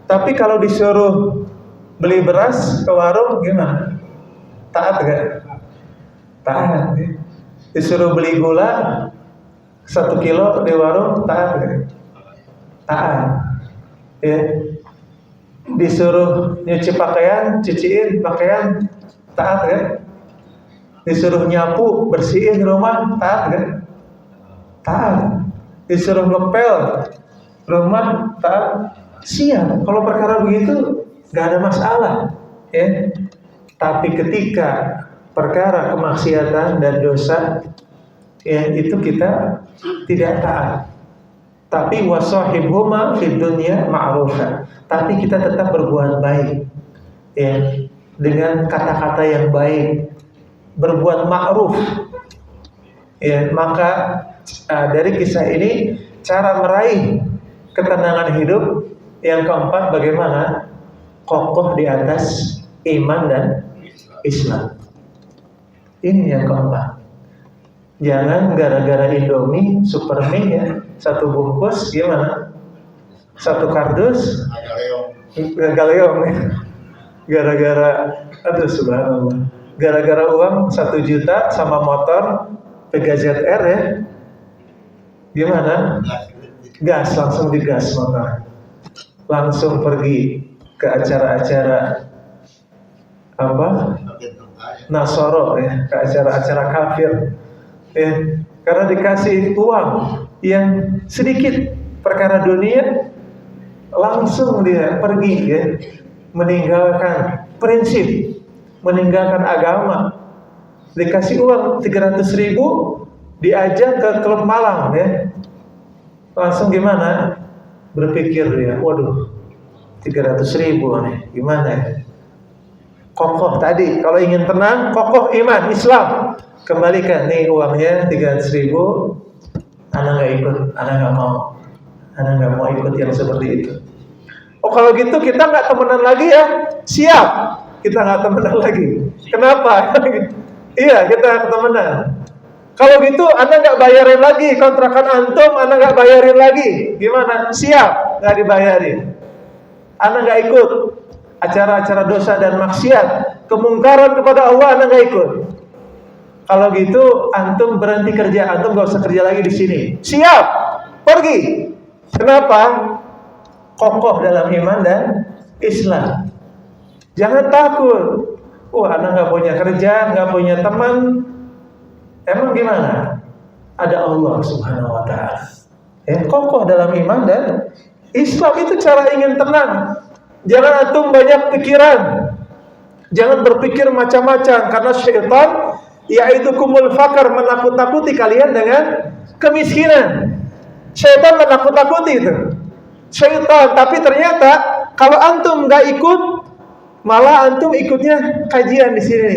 Tapi kalau disuruh beli beras ke warung gimana? Taat gak? Taat. Disuruh beli gula 1 kilo di warung, taat gak? Taat. Ya. Disuruh nyuci pakaian, cuciin pakaian, taat gak? Disuruh nyapu, bersihin rumah, taat gak? Taat. Disuruh ngepel rumah, taat. Siap. Kalau perkara begitu gak ada masalah, ya. Tapi ketika perkara kemaksiatan dan dosa, ya, itu kita tidak taat. Tapi wasahibhuma fid dunya ma'rufan. Tapi kita tetap berbuat baik, ya, dengan kata-kata yang baik, berbuat ma'ruf. Ya, maka dari kisah ini cara meraih ketenangan hidup yang keempat, bagaimana kokoh di atas iman dan Islam. Ini yang keempat. Jangan gara-gara Indomie, Supermie, ya, 1 bungkus gimana? 1 kardus galeong, ya. Gara-gara, aduh subhanallah, gara-gara uang 1 juta sama motor PGZR, ya, gimana? Gas, langsung digas motor, langsung pergi ke acara-acara apa? Nasoro, ya, ke acara-acara kafir, ya, karena dikasih uang yang sedikit perkara dunia, langsung dia pergi, ya, meninggalkan prinsip meninggalkan agama. Dikasih uang 300.000, diajak ke klub malam ya. Langsung gimana? Berpikir dia, waduh, 300.000 nih, gimana ya? Kokoh tadi, kalau ingin tenang, kokoh iman, Islam, kembalikan nih uangnya 300.000, anak nggak ikut, anak nggak mau ikut yang seperti itu. Oh kalau gitu kita nggak temenan lagi ya? Siap, kita nggak temenan lagi. Kenapa? Iya, kita temenan. Kalau gitu, Anda nggak bayarin lagi kontrakan antum, Anda nggak bayarin lagi. Gimana? Siap, nggak dibayarin. Anda nggak ikut acara-acara dosa dan maksiat, kemungkaran kepada Allah, Anda nggak ikut. Kalau gitu, antum berhenti kerja, antum nggak usah kerja lagi di sini. Siap, pergi. Kenapa? Kokoh dalam iman dan Islam. Jangan takut. Anda nggak punya kerja, nggak punya teman. Emang gimana? Ada Allah Subhanahu wa ta'ala. Ya, kokoh dalam iman dan Islam. Itu cara ingin tenang. Jangan antum banyak pikiran. Jangan berpikir macam-macam, karena syaitan yaidukumul fakar, menakut-nakuti kalian dengan kemiskinan. Syaitan menakut-nakuti itu. Syaitan, tapi ternyata kalau antum nggak ikut, malah antum ikutnya kajian di sini.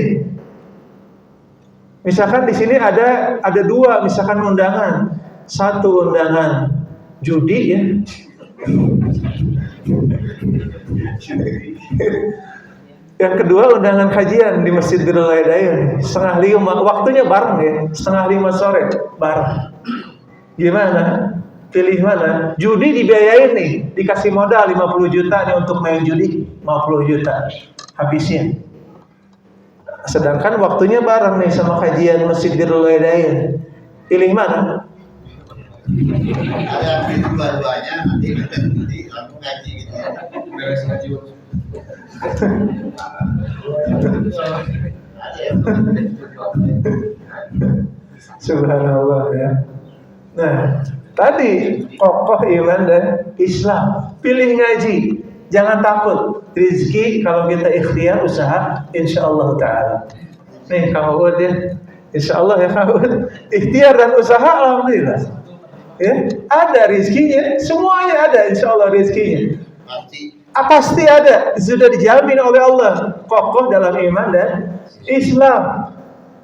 Misalkan di sini ada dua, misalkan undangan. Satu undangan judi ya. Yang kedua undangan kajian di Masjid Birrul Hidayah. 4:30, waktunya bareng ya. 4:30 sore bareng. Gimana? Pilih mana? Judi dibiayain nih, dikasih modal 50 juta nih untuk main judi, 50 juta habisnya. Sedangkan waktunya bareng nih sama kajian Masjid Birrul Hidayah. Pilih mana? Ada yang dua-duanya, nanti langsung ngaji gitu. Beres ngaji. Subhanallah ya. Nah, tadi kokoh iman dan Islam. Pilih ngaji, jangan takut. Rizki kalau kita ikhtiar usaha, insyaallah taala. Nih Kang Uud ya, insyaallah ya Kang Uud. Ikhtiar dan usaha, alhamdulillah. Ya, ada rizkinya, semuanya ada insyaallah rizkinya. Pasti ada, sudah dijamin oleh Allah. Kokoh dalam iman dan Islam.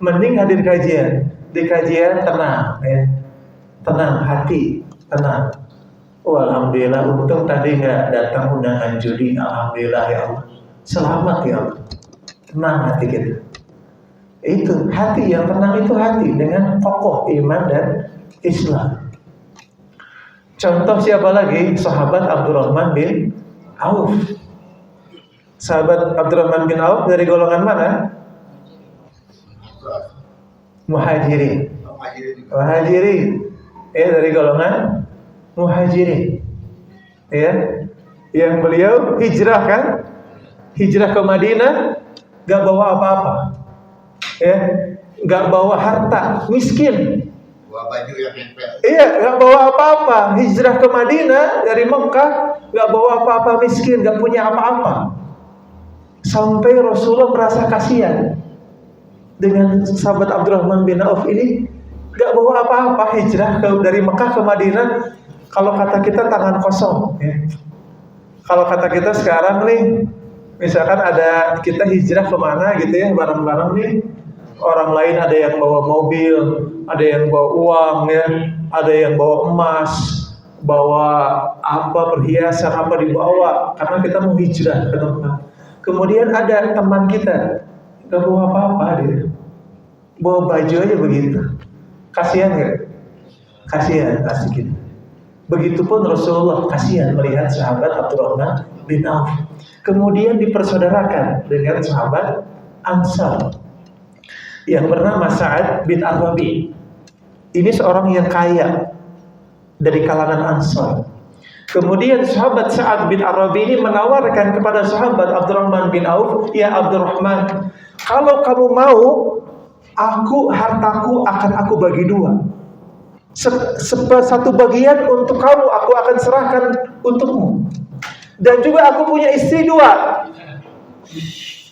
Mending hadir kajian. Di kajian tenang ya. Tenang hati, tenang. Alhamdulillah, untung tadi nggak datang undangan judi. Alhamdulillah ya Allah. Selamat ya Allah. Tenang hati kita. Itu hati yang tenang, itu hati dengan kokoh iman dan Islam. Contoh siapa lagi? Sahabat Abdurrahman bin Auf. Sahabat Abdurrahman bin Auf dari golongan mana? Muhajirin. Muhajirin. Dari golongan Muhajirin. Ya. Yang beliau hijrah kan? Hijrah ke Madinah, gak bawa apa-apa. Ya. Gak bawa harta, miskin. Bawa baju yang nempel. Iya, gak bawa apa-apa. Hijrah ke Madinah dari Mekah, gak bawa apa-apa, miskin, gak punya apa-apa. Sampai Rasulullah merasa kasihan dengan sahabat Abdurrahman bin Auf ini, gak bawa apa-apa, hijrah dari Mekah ke Madinah. Kalau kata kita tangan kosong ya. Kalau kata kita sekarang nih, misalkan ada kita hijrah kemana gitu ya, bareng-bareng nih. Orang lain ada yang bawa mobil, ada yang bawa uang ya, ada yang bawa emas, bawa apa, perhiasan apa dibawa, karena kita mau hijrah ke tempat. Kemudian ada teman kita gak bawa apa-apa dia, bawa baju aja begitu. Kasihan gak? Kasihan pasti kita. Begitupun Rasulullah kasihan melihat sahabat Abdurrahman bin Auf. Kemudian dipersaudarakan dengan sahabat Ansar yang bernama Sa'ad bin Ar-Rabi. Ini seorang yang kaya dari kalangan Ansar. Kemudian sahabat Sa'ad bin Ar-Rabi ini menawarkan kepada sahabat Abdurrahman bin Auf, ya Abdurrahman, kalau kamu mau, hartaku akan aku bagi dua. Satu bagian untuk kamu, aku akan serahkan untukmu. Dan juga aku punya istri dua.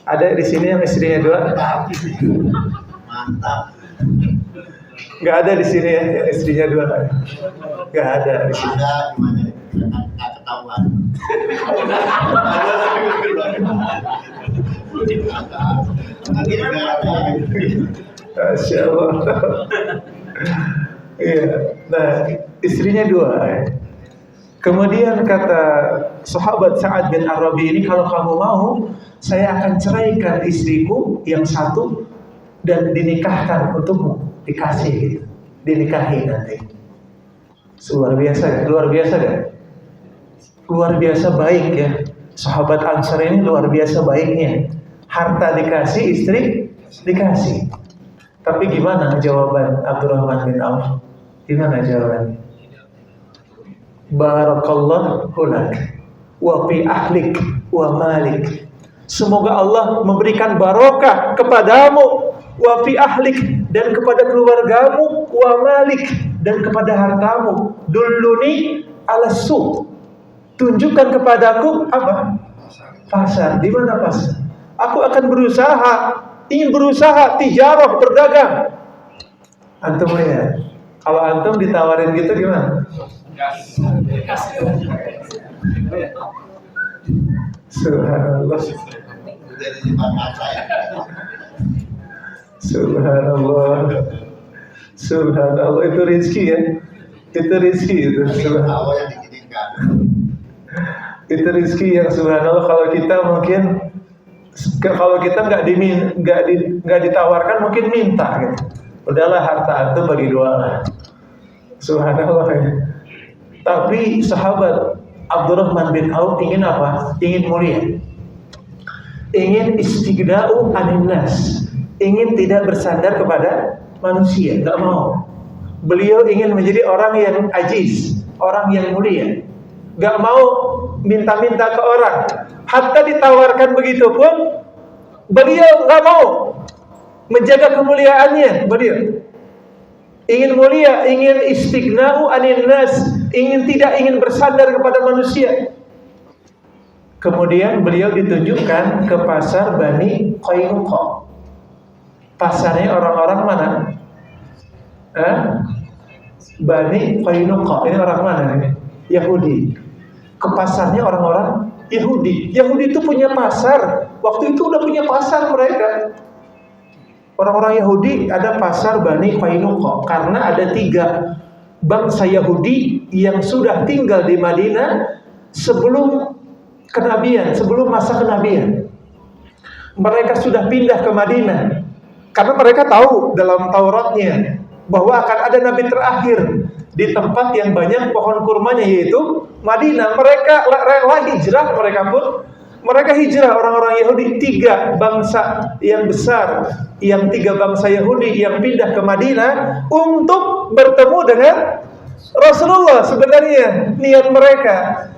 Ada di sini yang istrinya 2? Mantap. Nggak ada di sini ya yang istrinya 2? Nggak ada di sini. Ada gimana? Nggak ketahuan. Masya Allah. Iya. Nah, istrinya 2. Kemudian kata sahabat Sa'ad bin Arabi ini, kalau kamu mau, saya akan ceraikan istriku yang 1 dan dinikahkan untukmu, dikasih gitu, dinikahi nanti. Luar biasa, luar biasa kan? Luar biasa baik ya. Sahabat Ansar ini luar biasa baiknya. Harta dikasih, istri dikasih. Tapi gimana jawaban Abdurrahman bin Auf? Gimana jawabannya? Barakallahu lak wa fi ahlik wa malik. Semoga Allah memberikan barokah kepadamu, wa fi ahlik, dan kepada keluargamu, wa malik, dan kepada hartamu. Dulluni ala suq. Tunjukkan kepadaku apa? Pasar. Di mana pasar? Aku akan berusaha, ingin berusaha tijarah, berdagang. Antum ya. Kalau antum ditawarin gitu gimana? Subhanallah. Subhanallah. Subhanallah, itu rezeki ya. Itu rezeki itu. Subhanallah. Itu rezeki yang subhanallah, kalau kita mungkin, kalau kita nggak ditawarkan mungkin minta gitu. Udahlah, harta antum bagi 2 lah. Subhanallah ya. Tapi sahabat Abdurrahman bin Auf ingin apa? Ingin mulia. Ingin istighna'u 'anil nas. Ingin tidak bersandar kepada manusia, enggak mau. Beliau ingin menjadi orang yang ajiz, orang yang mulia. Enggak mau minta-minta ke orang. Hatta ditawarkan begitu pun beliau enggak mau. Menjaga kemuliaannya beliau. Ingin mulia, ingin istighna'u 'anil nas, ingin bersandar kepada manusia. Kemudian beliau ditunjukkan ke pasar Bani Qainuqa. Pasarnya orang-orang mana? Bani Qainuqa. Ini orang mana nih? Yahudi. Ke pasarnya orang-orang Yahudi. Yahudi itu punya pasar. Waktu itu udah punya pasar mereka. Orang-orang Yahudi ada pasar Bani Qainuqa, karena ada 3 bangsa Yahudi yang sudah tinggal di Madinah sebelum kenabian, sebelum masa kenabian. Mereka sudah pindah ke Madinah karena mereka tahu dalam Tauratnya bahwa akan ada nabi terakhir di tempat yang banyak pohon kurmanya, yaitu Madinah. Mereka rela hijrah, mereka hijrah, orang-orang Yahudi. 3 bangsa yang besar, yang 3 bangsa Yahudi yang pindah ke Madinah untuk bertemu dengan Rasulullah. Sebenarnya niat mereka,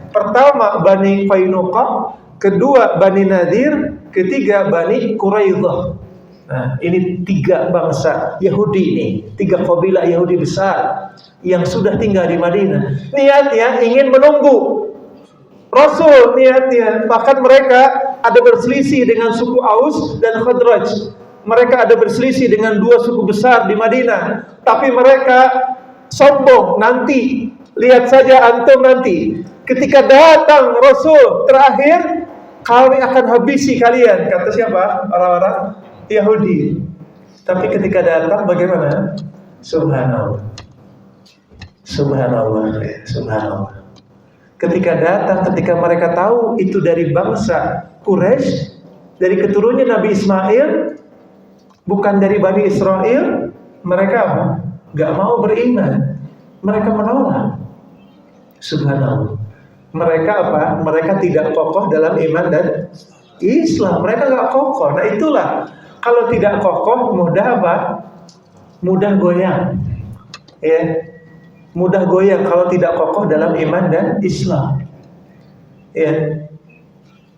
pertama Bani Qainuqa, kedua Bani Nadir, ketiga Bani Quraidah. Nah, ini 3 bangsa Yahudi ini, 3 kabilah Yahudi besar yang sudah tinggal di Madinah. Niatnya ingin menunggu Rasul, niatnya. Bahkan mereka ada berselisih dengan suku Aus dan Khadraj. Mereka ada berselisih dengan 2 suku besar di Madinah. Tapi mereka sombong. Nanti, lihat saja antum nanti. Ketika datang Rasul terakhir, kami akan habisi kalian. Kata siapa? Orang-orang Yahudi. Tapi ketika datang bagaimana? Subhanallah. Subhanallah. Subhanallah. Ketika datang, ketika mereka tahu itu dari bangsa Quraisy, dari keturunannya Nabi Ismail, bukan dari Bani Israel, mereka apa? Gak mau beriman. Mereka menolak. Subhanallah. Mereka apa? Mereka tidak kokoh dalam iman dan Islam. Mereka gak kokoh. Nah itulah, kalau tidak kokoh, mudah apa? Mudah goyang. Ya. Mudah goyang kalau tidak kokoh dalam iman dan Islam. Ya.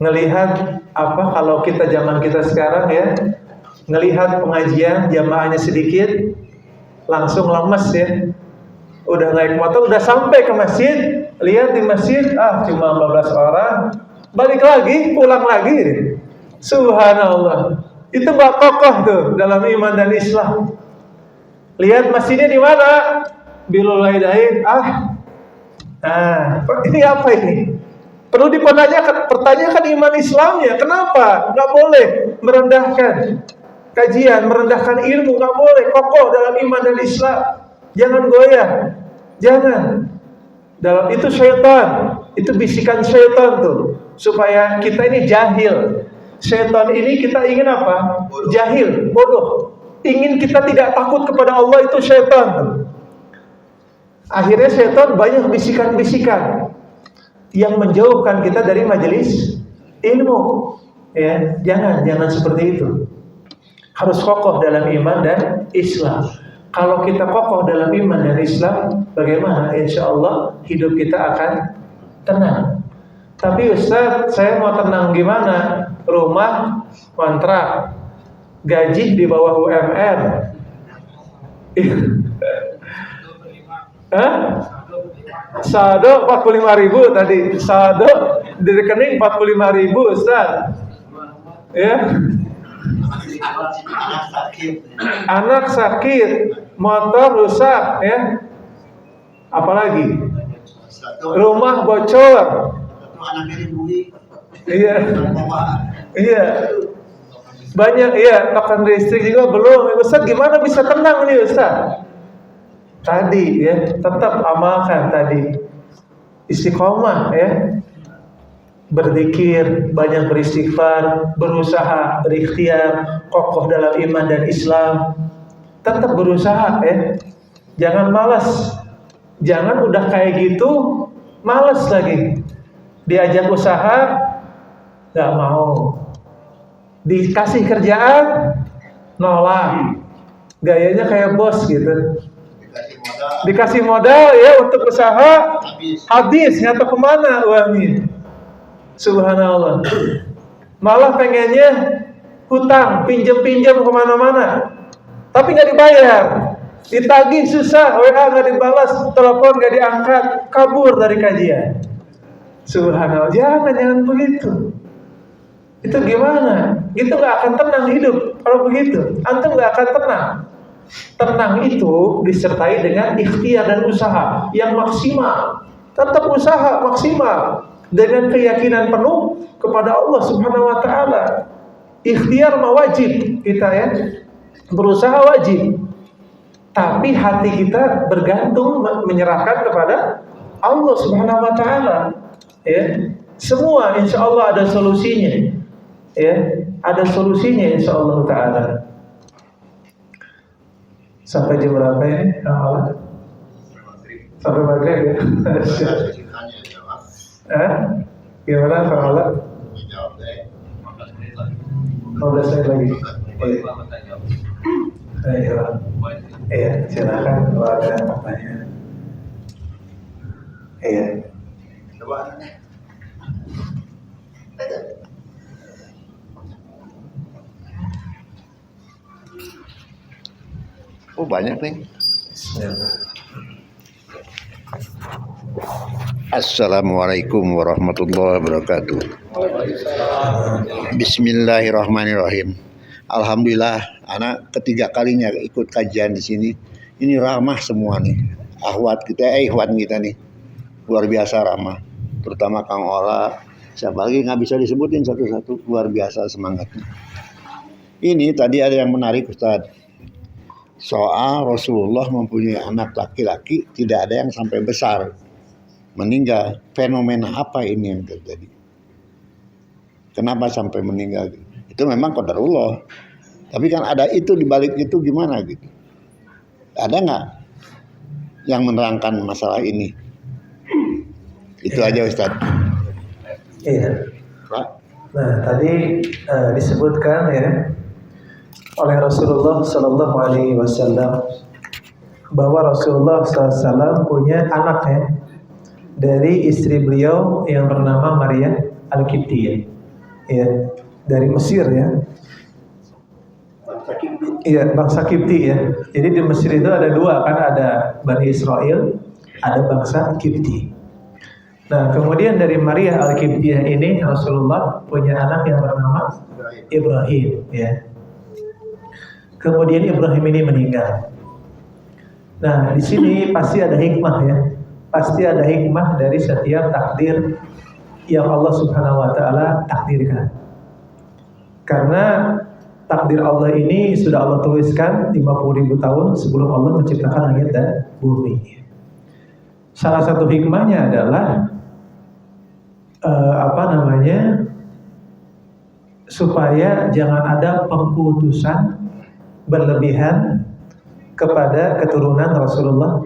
Ngelihat apa, kalau kita zaman kita sekarang ya, ngelihat pengajian jamaahnya sedikit, langsung lemes ya. Udah naik motor, udah sampai ke masjid, lihat di masjid, cuma 14 orang, balik lagi, pulang lagi. Subhanallah. Itu nggak kokoh tuh dalam iman dan Islam. Lihat masjidnya di mana? Bilul Aidain. Ini apa ini? Perlu pertanyakan iman Islamnya. Kenapa? Nggak boleh merendahkan kajian, merendahkan ilmu, nggak boleh. Kokoh dalam iman dan Islam. Jangan goyah. Jangan. Dalam itu syaitan. Itu bisikan syaitan tuh. Supaya kita ini jahil. Syaitan ini kita ingin apa? Jahil, bodoh. Ingin kita tidak takut kepada Allah, itu syaitan tuh. Akhirnya syaitan banyak bisikan-bisikan yang menjauhkan kita dari majelis ilmu. Ya, jangan seperti itu. Harus kokoh dalam iman dan Islam. Kalau kita kokoh dalam iman dan Islam, bagaimana? Insya Allah hidup kita akan tenang. Tapi Ustaz, saya mau tenang gimana? Rumah kontrak, gaji di bawah UMR. Saldo 45.000 tadi. Saldo di rekening 45.000 Ustaz. Ya. Anak sakit, motor rusak, ya. Apalagi? Rumah bocor. Iya. Iya. Banyak, iya, token listrik juga belum. Ustaz, gimana bisa tenang nih Ustaz? Tadi ya, tetap amalkan tadi. Istiqomah ya. Berzikir, banyak beristighfar, berusaha, berikhtiar, kokoh dalam iman dan Islam. Tetap berusaha ya. Jangan malas. Jangan udah kayak gitu malas lagi. Diajak usaha enggak mau. Dikasih kerjaan nolak. Gayanya kayak bos gitu. Dikasih modal ya untuk usaha habis nyata kemana uangnya. Subhanallah. Malah pengennya hutang, pinjam kemana-mana, tapi nggak dibayar, ditagih susah, WA nggak dibalas, telepon nggak diangkat, kabur dari kajian. Subhanallah. Jangan begitu. Itu gimana? Itu nggak akan tenang hidup kalau begitu. Antum nggak akan tenang. Tenang itu disertai dengan ikhtiar dan usaha yang maksimal. Tetap usaha maksimal dengan keyakinan penuh kepada Allah Subhanahu wa taala. Ikhtiar wajib kita ya. Berusaha wajib. Tapi hati kita bergantung menyerahkan kepada Allah Subhanahu wa taala. Ya. Semua insyaallah ada solusinya. Ya, ada solusinya insyaallah taala. Sampai jam berapa ini? Sampai maghrib ya. Gimana Farhala? 15 menit lagi. Iya, silakan kalau ada pertanyaan. Iya. Oh banyak nih. Assalamualaikum warahmatullahi wabarakatuh. Bismillahirrahmanirrahim. Alhamdulillah, anak ketiga kalinya ikut kajian di sini. Ini ramah semua nih. Ikhwan kita nih luar biasa ramah. Terutama Kang Ola. Siapa lagi nggak bisa disebutin satu-satu. Luar biasa semangatnya. Ini tadi ada yang menarik Ustaz. Soal Rasulullah mempunyai anak laki-laki, tidak ada yang sampai besar meninggal. Fenomena apa ini yang terjadi? Kenapa sampai meninggal? Itu memang qadarullah. Tapi kan ada itu di balik itu gimana gitu? Ada nggak yang menerangkan masalah ini? Itu aja Ustaz. Iya. Nah tadi disebutkan ya oleh Rasulullah Sallallahu Alaihi Wasallam bahwa Rasulullah SAW punya anak ya dari istri beliau yang bernama Maria Al-Qibtiyah ya dari Mesir ya. Iya, bangsa Qibti ya. Jadi di Mesir itu ada dua kan, ada Bani Israel, ada bangsa Qibti. Nah, kemudian dari Maria Al-Qibtiyah ini Rasulullah punya anak yang bernama Ibrahim, ya. Kemudian Ibrahim ini meninggal. Nah, di sini pasti ada hikmah, ya. Pasti ada hikmah dari setiap takdir yang Allah Subhanahu wa taala takdirkan. Karena takdir Allah ini sudah Allah tuliskan 50.000 tahun sebelum Allah menciptakan langit dan bumi. Salah satu hikmahnya adalah supaya jangan ada pengkultusan berlebihan kepada keturunan Rasulullah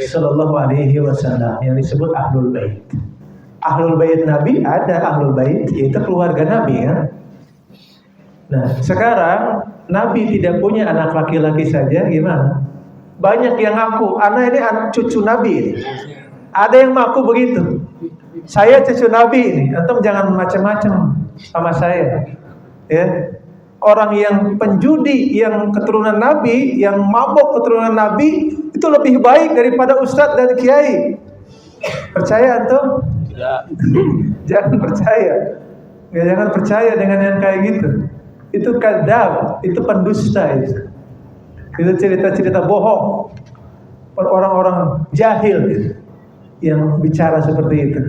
Sallallahu Alaihi Wasallam yang disebut Ahlul Bait. Ahlul Bait Nabi ada Ahlul Bait, yaitu keluarga Nabi, kan? Nah, sekarang Nabi tidak punya anak laki-laki saja, gimana? Banyak yang ngaku, anak ini anak cucu Nabi. Ada yang ngaku begitu. Saya cucu Nabi ini. Antum jangan macam-macam sama saya. Ya. Orang yang penjudi, yang keturunan Nabi, yang mabuk keturunan Nabi, itu lebih baik daripada ustadz dan kiai. Percaya antum? Tidak. Jangan percaya. Ya, jangan percaya dengan yang kayak gitu. Itu kadzab, itu pendusta itu. Itu cerita-cerita bohong. Orang-orang jahil gitu, yang bicara seperti itu.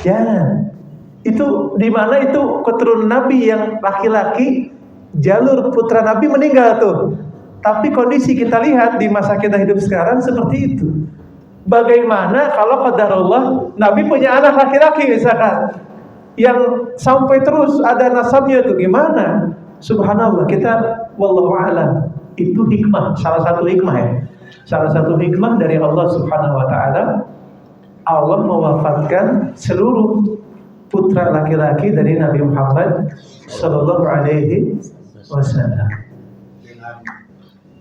Jangan. Itu di mana itu keturunan Nabi yang laki-laki, jalur putra Nabi meninggal tuh. Tapi kondisi kita lihat di masa kita hidup sekarang seperti itu. Bagaimana kalau qadarullah Nabi punya anak laki-laki misalkan, yang sampai terus ada nasabnya itu gimana? Subhanallah, kita wallahu a'lam. Itu hikmah, salah satu hikmah, ya. Salah satu hikmah dari Allah Subhanahu wa taala, Allah mewafatkan seluruh putra laki-laki dari Nabi Muhammad sallallahu alaihi wasallam.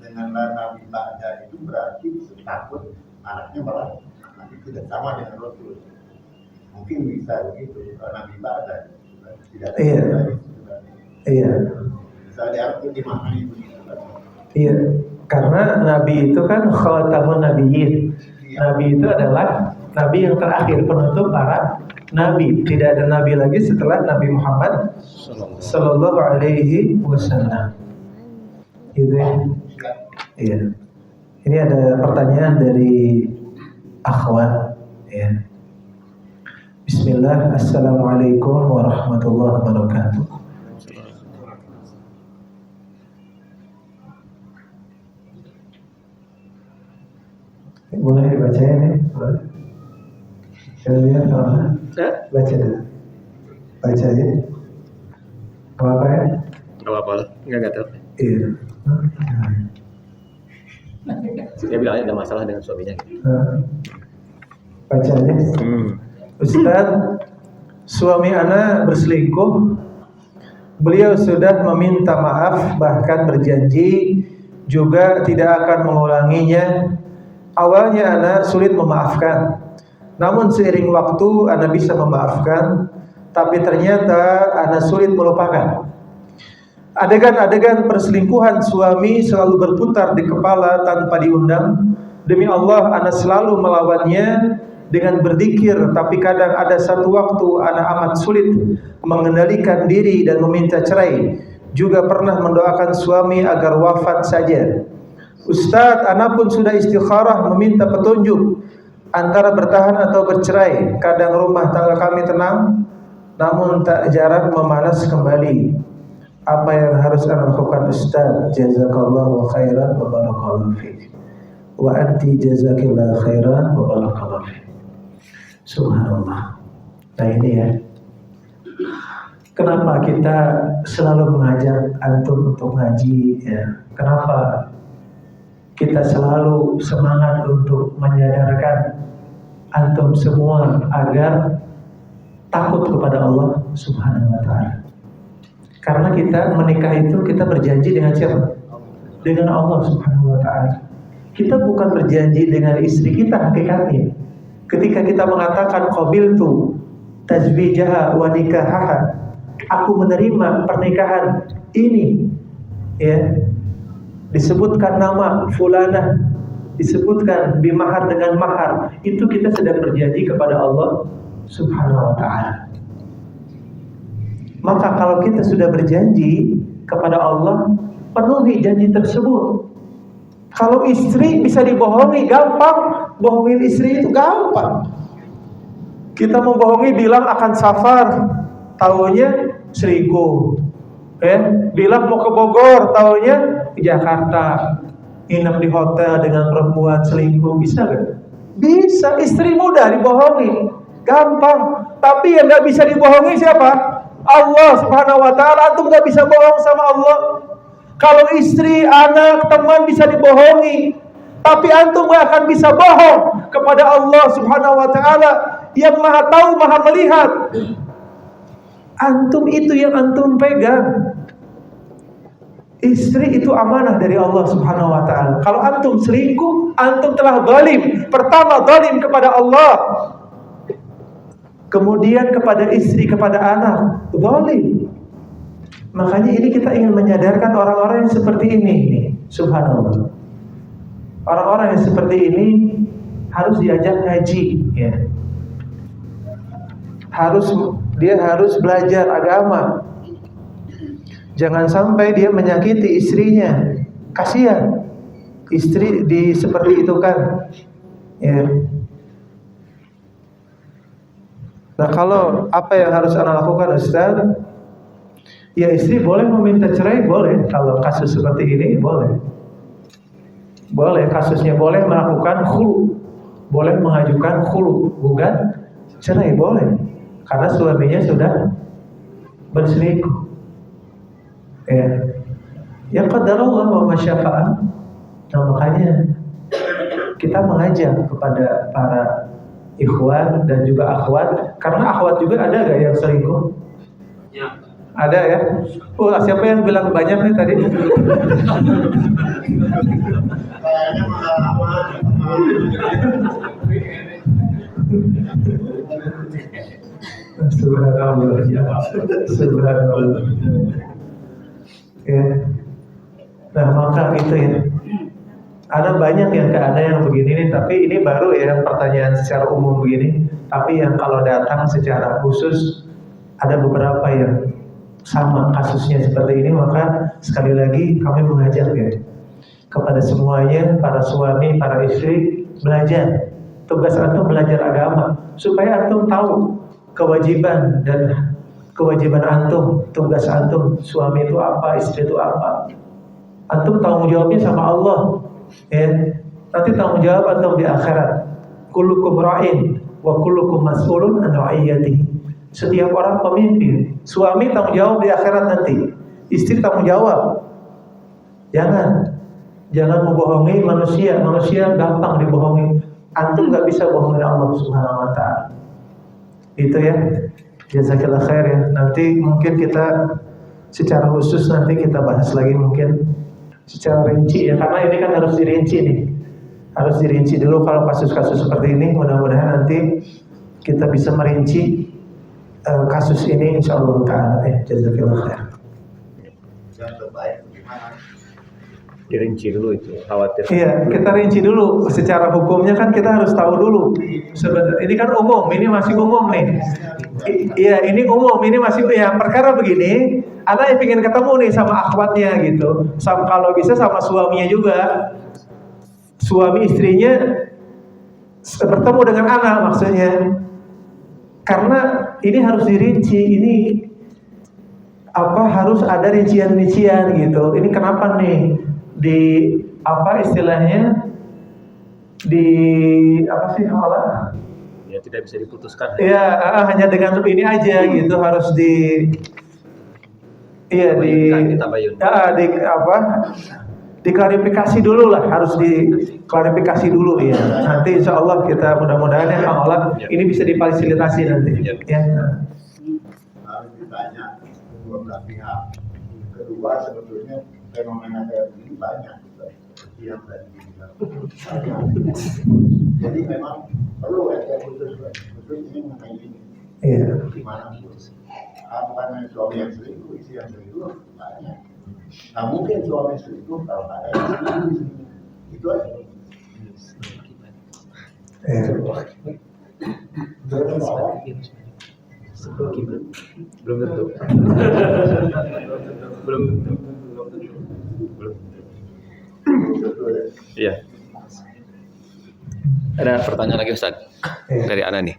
Dengan Nabi Ba'da itu berarti takut anaknya malah nanti tidak sama dengan Rasul. Mungkin bisa begitu kalau Nabi Ba'da tidak. Iya. Iya. Bisa diartikan dimaknai begitu. Iya, karena Nabi itu kan khatamun nabiyyin. Nabi itu adalah Nabi yang terakhir, penutup para Nabi. Tidak ada Nabi lagi setelah Nabi Muhammad Sallallahu Alaihi Wasallam. Gitu ya. Iya. Ini ada pertanyaan dari akhwat. Ya. Bismillah, assalamualaikum warahmatullahi wabarakatuh. Boleh dibacain nih? Boleh. Saya lihat apa? Baca dulu. Baca aja. Apa ya? Gak apa-apa lah, enggak tahu. Iya. Dia bilang ada masalah dengan suaminya. Baca aja. Ustaz, suami ana berselingkuh. Beliau sudah meminta maaf, bahkan berjanji juga tidak akan mengulanginya. Awalnya ana sulit memaafkan, namun seiring waktu ana bisa memaafkan, tapi ternyata ana sulit melupakan. Adegan-adegan perselingkuhan suami selalu berputar di kepala tanpa diundang. Demi Allah, ana selalu melawannya dengan berzikir, tapi kadang ada satu waktu ana amat sulit mengendalikan diri dan meminta cerai. Juga pernah mendoakan suami agar wafat saja. Ustadz, ana pun sudah istikharah meminta petunjuk antara bertahan atau bercerai. Kadang rumah tangga kami tenang, namun tak jarang memanas kembali. Apa yang harus ana lakukan Ustadz? Jazakallahu khairan wa barakallahu fiik. Wa anti jazakillahu khairan wa barakallahu fiik. Subhanallah. Nah ini ya, kenapa kita selalu mengajak antum untuk ngaji ya? Kenapa kita selalu semangat untuk menyadarkan antum semua agar takut kepada Allah Subhanahu wa ta'ala. Karena kita menikah itu kita berjanji dengan siapa? Dengan Allah Subhanahu wa ta'ala. Kita bukan berjanji dengan istri kita hakikatnya. Ketika kita mengatakan qabiltu tazwijaha wa nikahaha, aku menerima pernikahan ini, ya, disebutkan nama fulanah, disebutkan bimahar dengan mahar, itu kita sedang berjanji kepada Allah Subhanahu wa ta'ala. Maka kalau kita sudah berjanji kepada Allah, penuhi janji tersebut. Kalau istri bisa dibohongi, gampang. Bohongin istri itu gampang. Kita mau bohongi, bilang akan safar, taunya selingkuh. Bilang mau ke Bogor, taunya ke Jakarta. Nginep di hotel dengan perempuan, selingkuh. Bisa gak? Bisa. Istri mudah dibohongi, gampang. Tapi yang gak bisa dibohongi siapa? Allah Subhanahu wa ta'ala. Antum gak bisa bohong sama Allah. Kalau istri, anak, teman bisa dibohongi, tapi antum gak akan bisa bohong kepada Allah Subhanahu wa ta'ala yang maha tahu, maha melihat. Antum itu yang antum pegang. Istri itu amanah dari Allah Subhanahu wa ta'ala. Kalau antum selingkuh, antum telah zalim. Pertama zalim kepada Allah, kemudian kepada istri, kepada anak, zalim. Makanya ini kita ingin menyadarkan orang-orang yang seperti ini. Subhanallah. Orang-orang yang seperti ini harus diajak ngaji, ya. Dia harus belajar agama. Jangan sampai dia menyakiti istrinya. Kasihan istri seperti itu kan, ya. Nah, kalau apa yang harus Anda lakukan, Ustaz? Ya, istri boleh meminta cerai, boleh. Kalau kasus seperti ini, boleh. Boleh, kasusnya boleh melakukan khulu, boleh mengajukan khulu, bukan cerai, boleh. Karena suaminya sudah berselingkuh. Ya qadarullah wa masyafa'ah. Nah, makanya kita mengajak kepada para ikhwan dan juga akhwat, karena akhwat juga ada gak yang selingkuh? Ya. Ada ya? Siapa yang bilang banyak nih tadi? Subhanallah. Subhanallah. Ya. Nah, maka itu ya. Ada banyak yang ada yang begini nih, tapi ini baru ya pertanyaan secara umum begini. Tapi yang kalau datang secara khusus ada beberapa yang sama kasusnya seperti ini, maka sekali lagi kami mengajak ya kepada semuanya, para suami, para istri, belajar. Tugas antum belajar agama supaya antum tahu kewajiban dan kewajiban antum, tugas antum, suami itu apa, istri itu apa. Antum tanggung jawabnya sama Allah. Ya, nanti tanggung jawab antum di akhirat. Kullukum ra'in wa kullukum mas'ulun an ra'iyatihi. Setiap orang pemimpin. Suami tanggung jawab di akhirat nanti, istri tanggung jawab. Jangan membohongi manusia. Manusia gampang dibohongi. Antum gak bisa bohongin Allah Subhanahu wa ta'ala. Itu ya. Jazakallah khair ya. Nanti mungkin kita secara khusus nanti kita bahas lagi mungkin secara rinci ya, karena ini kan harus dirinci nih. Harus dirinci dulu kalau kasus-kasus seperti ini. Mudah-mudahan nanti kita bisa merinci kasus ini insyaallah ta'ala. Jazakallah khair. Yang terbaik bagaimana? Dirinci dulu itu, khawatir. Iya, kita rinci dulu. Secara hukumnya kan kita harus tahu dulu. Sebenarnya ini kan umum, ini masih umum nih. Iya, ini umum, ini masih ya. Perkara begini, Anda ingin ketemu nih sama akhwatnya gitu. Kalau bisa sama suaminya juga. Suami istrinya bertemu dengan anak maksudnya. Karena ini harus dirinci, ini harus ada rincian-rincian gitu. Ini kenapa nih? Di istilahnya malah Ya tidak bisa diputuskan. Ya hanya dengan ini aja gitu, harus diklarifikasi dulu lah, harus diklarifikasi dulu ya. Nanti insya Allah kita mudah-mudahan ya Kang Olah ini bisa difasilitasi nanti. Ya. Harus ditanya kedua belah pihak. Kedua sebetulnya fenomena kayak begini banyak yang tadi dibilang. Jadi memang perlu khusus ini mengenai ini. Iya. Gimana pun. Bukan suami yang selingkuh, istri yang selingkuh banyak. Nah mungkin suami selingkuh kalau ada yang selingkuh itu aja. Belum tentu. Belum tentu. Iya. Ada pertanyaan lagi Ustaz dari Ana nih.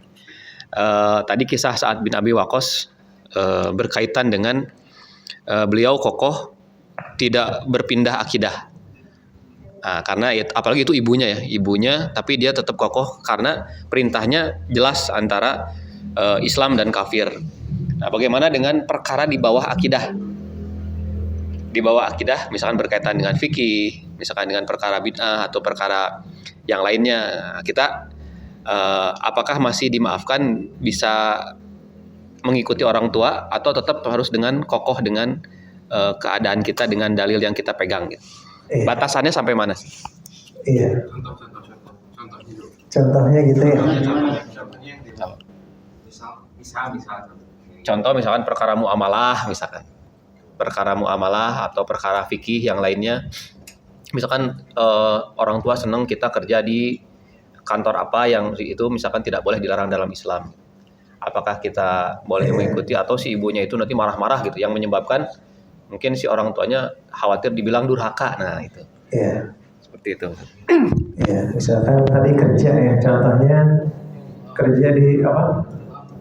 Tadi kisah Sa'ad bin Abi Waqqas berkaitan dengan beliau kokoh tidak berpindah akidah. Karena apalagi itu ibunya, tapi dia tetap kokoh karena perintahnya jelas antara Islam dan kafir. Nah, bagaimana dengan perkara di bawah akidah? Di bawah akidah, misalkan berkaitan dengan fikih, misalkan dengan perkara bid'ah atau perkara yang lainnya, kita apakah masih dimaafkan bisa mengikuti orang tua atau tetap harus dengan kokoh dengan keadaan kita dengan dalil yang kita pegang gitu. Iya. Batasannya sampai mana sih? Iya. Contohnya gitu ya. Contoh misalkan perkara muamalah misalkan. Perkara muamalah atau perkara fikih yang lainnya. Misalkan orang tua senang kita kerja di kantor apa yang itu misalkan tidak boleh dilarang dalam Islam. Apakah kita boleh mengikuti atau si ibunya itu nanti marah-marah gitu yang menyebabkan mungkin si orang tuanya khawatir dibilang durhaka. Nah, itu. Iya. Seperti itu. Ya, misalkan tadi kerja ya, contohnya kerja di apa?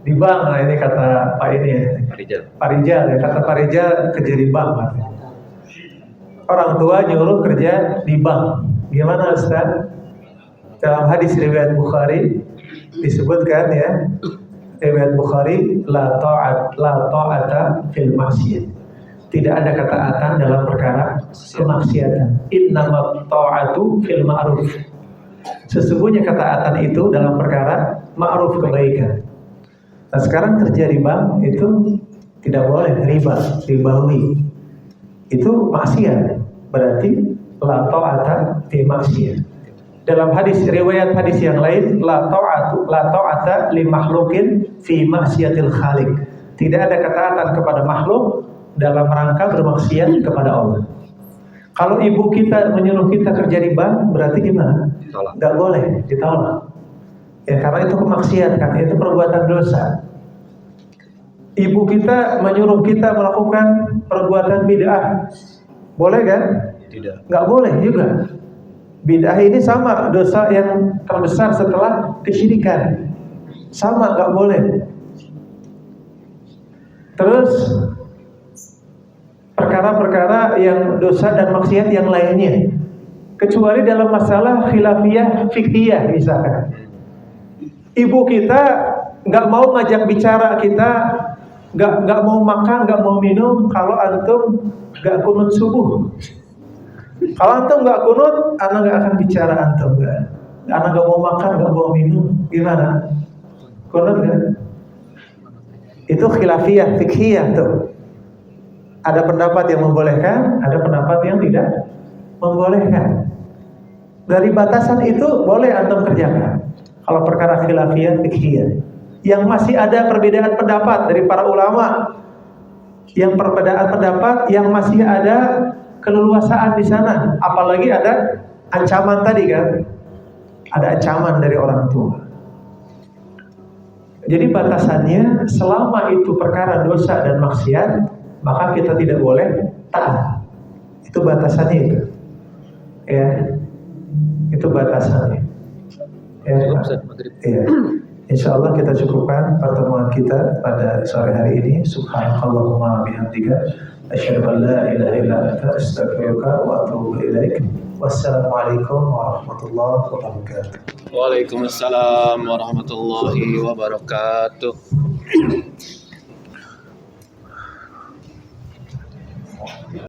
Di bank. Nah, ini kata Pak ini ya. Pak Rijal ya, kata Pak Rijal kerja di bank. Orang tua nyuruh kerja di bank. Gimana Ustaz? Dalam hadis riwayat Bukhari disebutkan ya, riwayat Bukhari la ta'ata fil maksiyah. Tidak ada ketaatan dalam perkara kemaksiatan. Innamat ta'atu fil ma'ruf. Sesungguhnya ketaatan itu dalam perkara ma'ruf, kebaikan. Nah, sekarang kerja di bank itu tidak boleh ribawi. Itu maksiat. Berarti la ta'ata fi maksiyah. Dalam hadis riwayat hadis yang lain la ta'ata li makhluqin fi maksiatil khaliq. Tidak ada ketaatan kepada makhluk dalam rangka bermaksiat kepada Allah. Kalau ibu kita menyuruh kita kerja di bank, berarti gimana? Tidak boleh, ditolak. Ya, karena itu kemaksiatan, itu perbuatan dosa. Ibu kita menyuruh kita melakukan perbuatan bid'ah, boleh kan? Tidak. Nggak boleh juga. Bid'ah ini sama dosa yang terbesar setelah kesyirikan. Sama, nggak boleh. Terus perkara-perkara yang dosa dan maksiat yang lainnya, kecuali dalam masalah khilafiyah fiqhiyah misalkan. Ibu kita nggak mau ngajak bicara kita, nggak mau makan, nggak mau minum kalau antum nggak kunut subuh. Kalau antum nggak kunut, anak nggak akan bicara antum kan. Anak nggak mau makan, nggak mau minum, gimana? Kunut kan? Itu khilafiyah fiqhiyah tuh. Ada pendapat yang membolehkan, ada pendapat yang tidak membolehkan. Dari batasan itu boleh antum kerjakan. Kalau perkara khilafiyah fiqhiyah, yang masih ada perbedaan pendapat dari para ulama, yang perbedaan pendapat yang masih ada keleluasaan di sana, apalagi ada ancaman tadi kan, ada ancaman dari orang tua. Jadi batasannya selama itu perkara dosa dan maksiat, maka kita tidak boleh taat. Itu batasannya itu. Ya. Itu batasannya. Ya, ya. Insyaallah kita cukupkan pertemuan kita pada sore hari ini. Subhanakallahumma bihamdika asyhadu an la ilaha illa anta astaghfiruka wa atubu ilaik. Wassalamualaikum warahmatullahi wabarakatuh. Waalaikumsalam warahmatullahi wabarakatuh.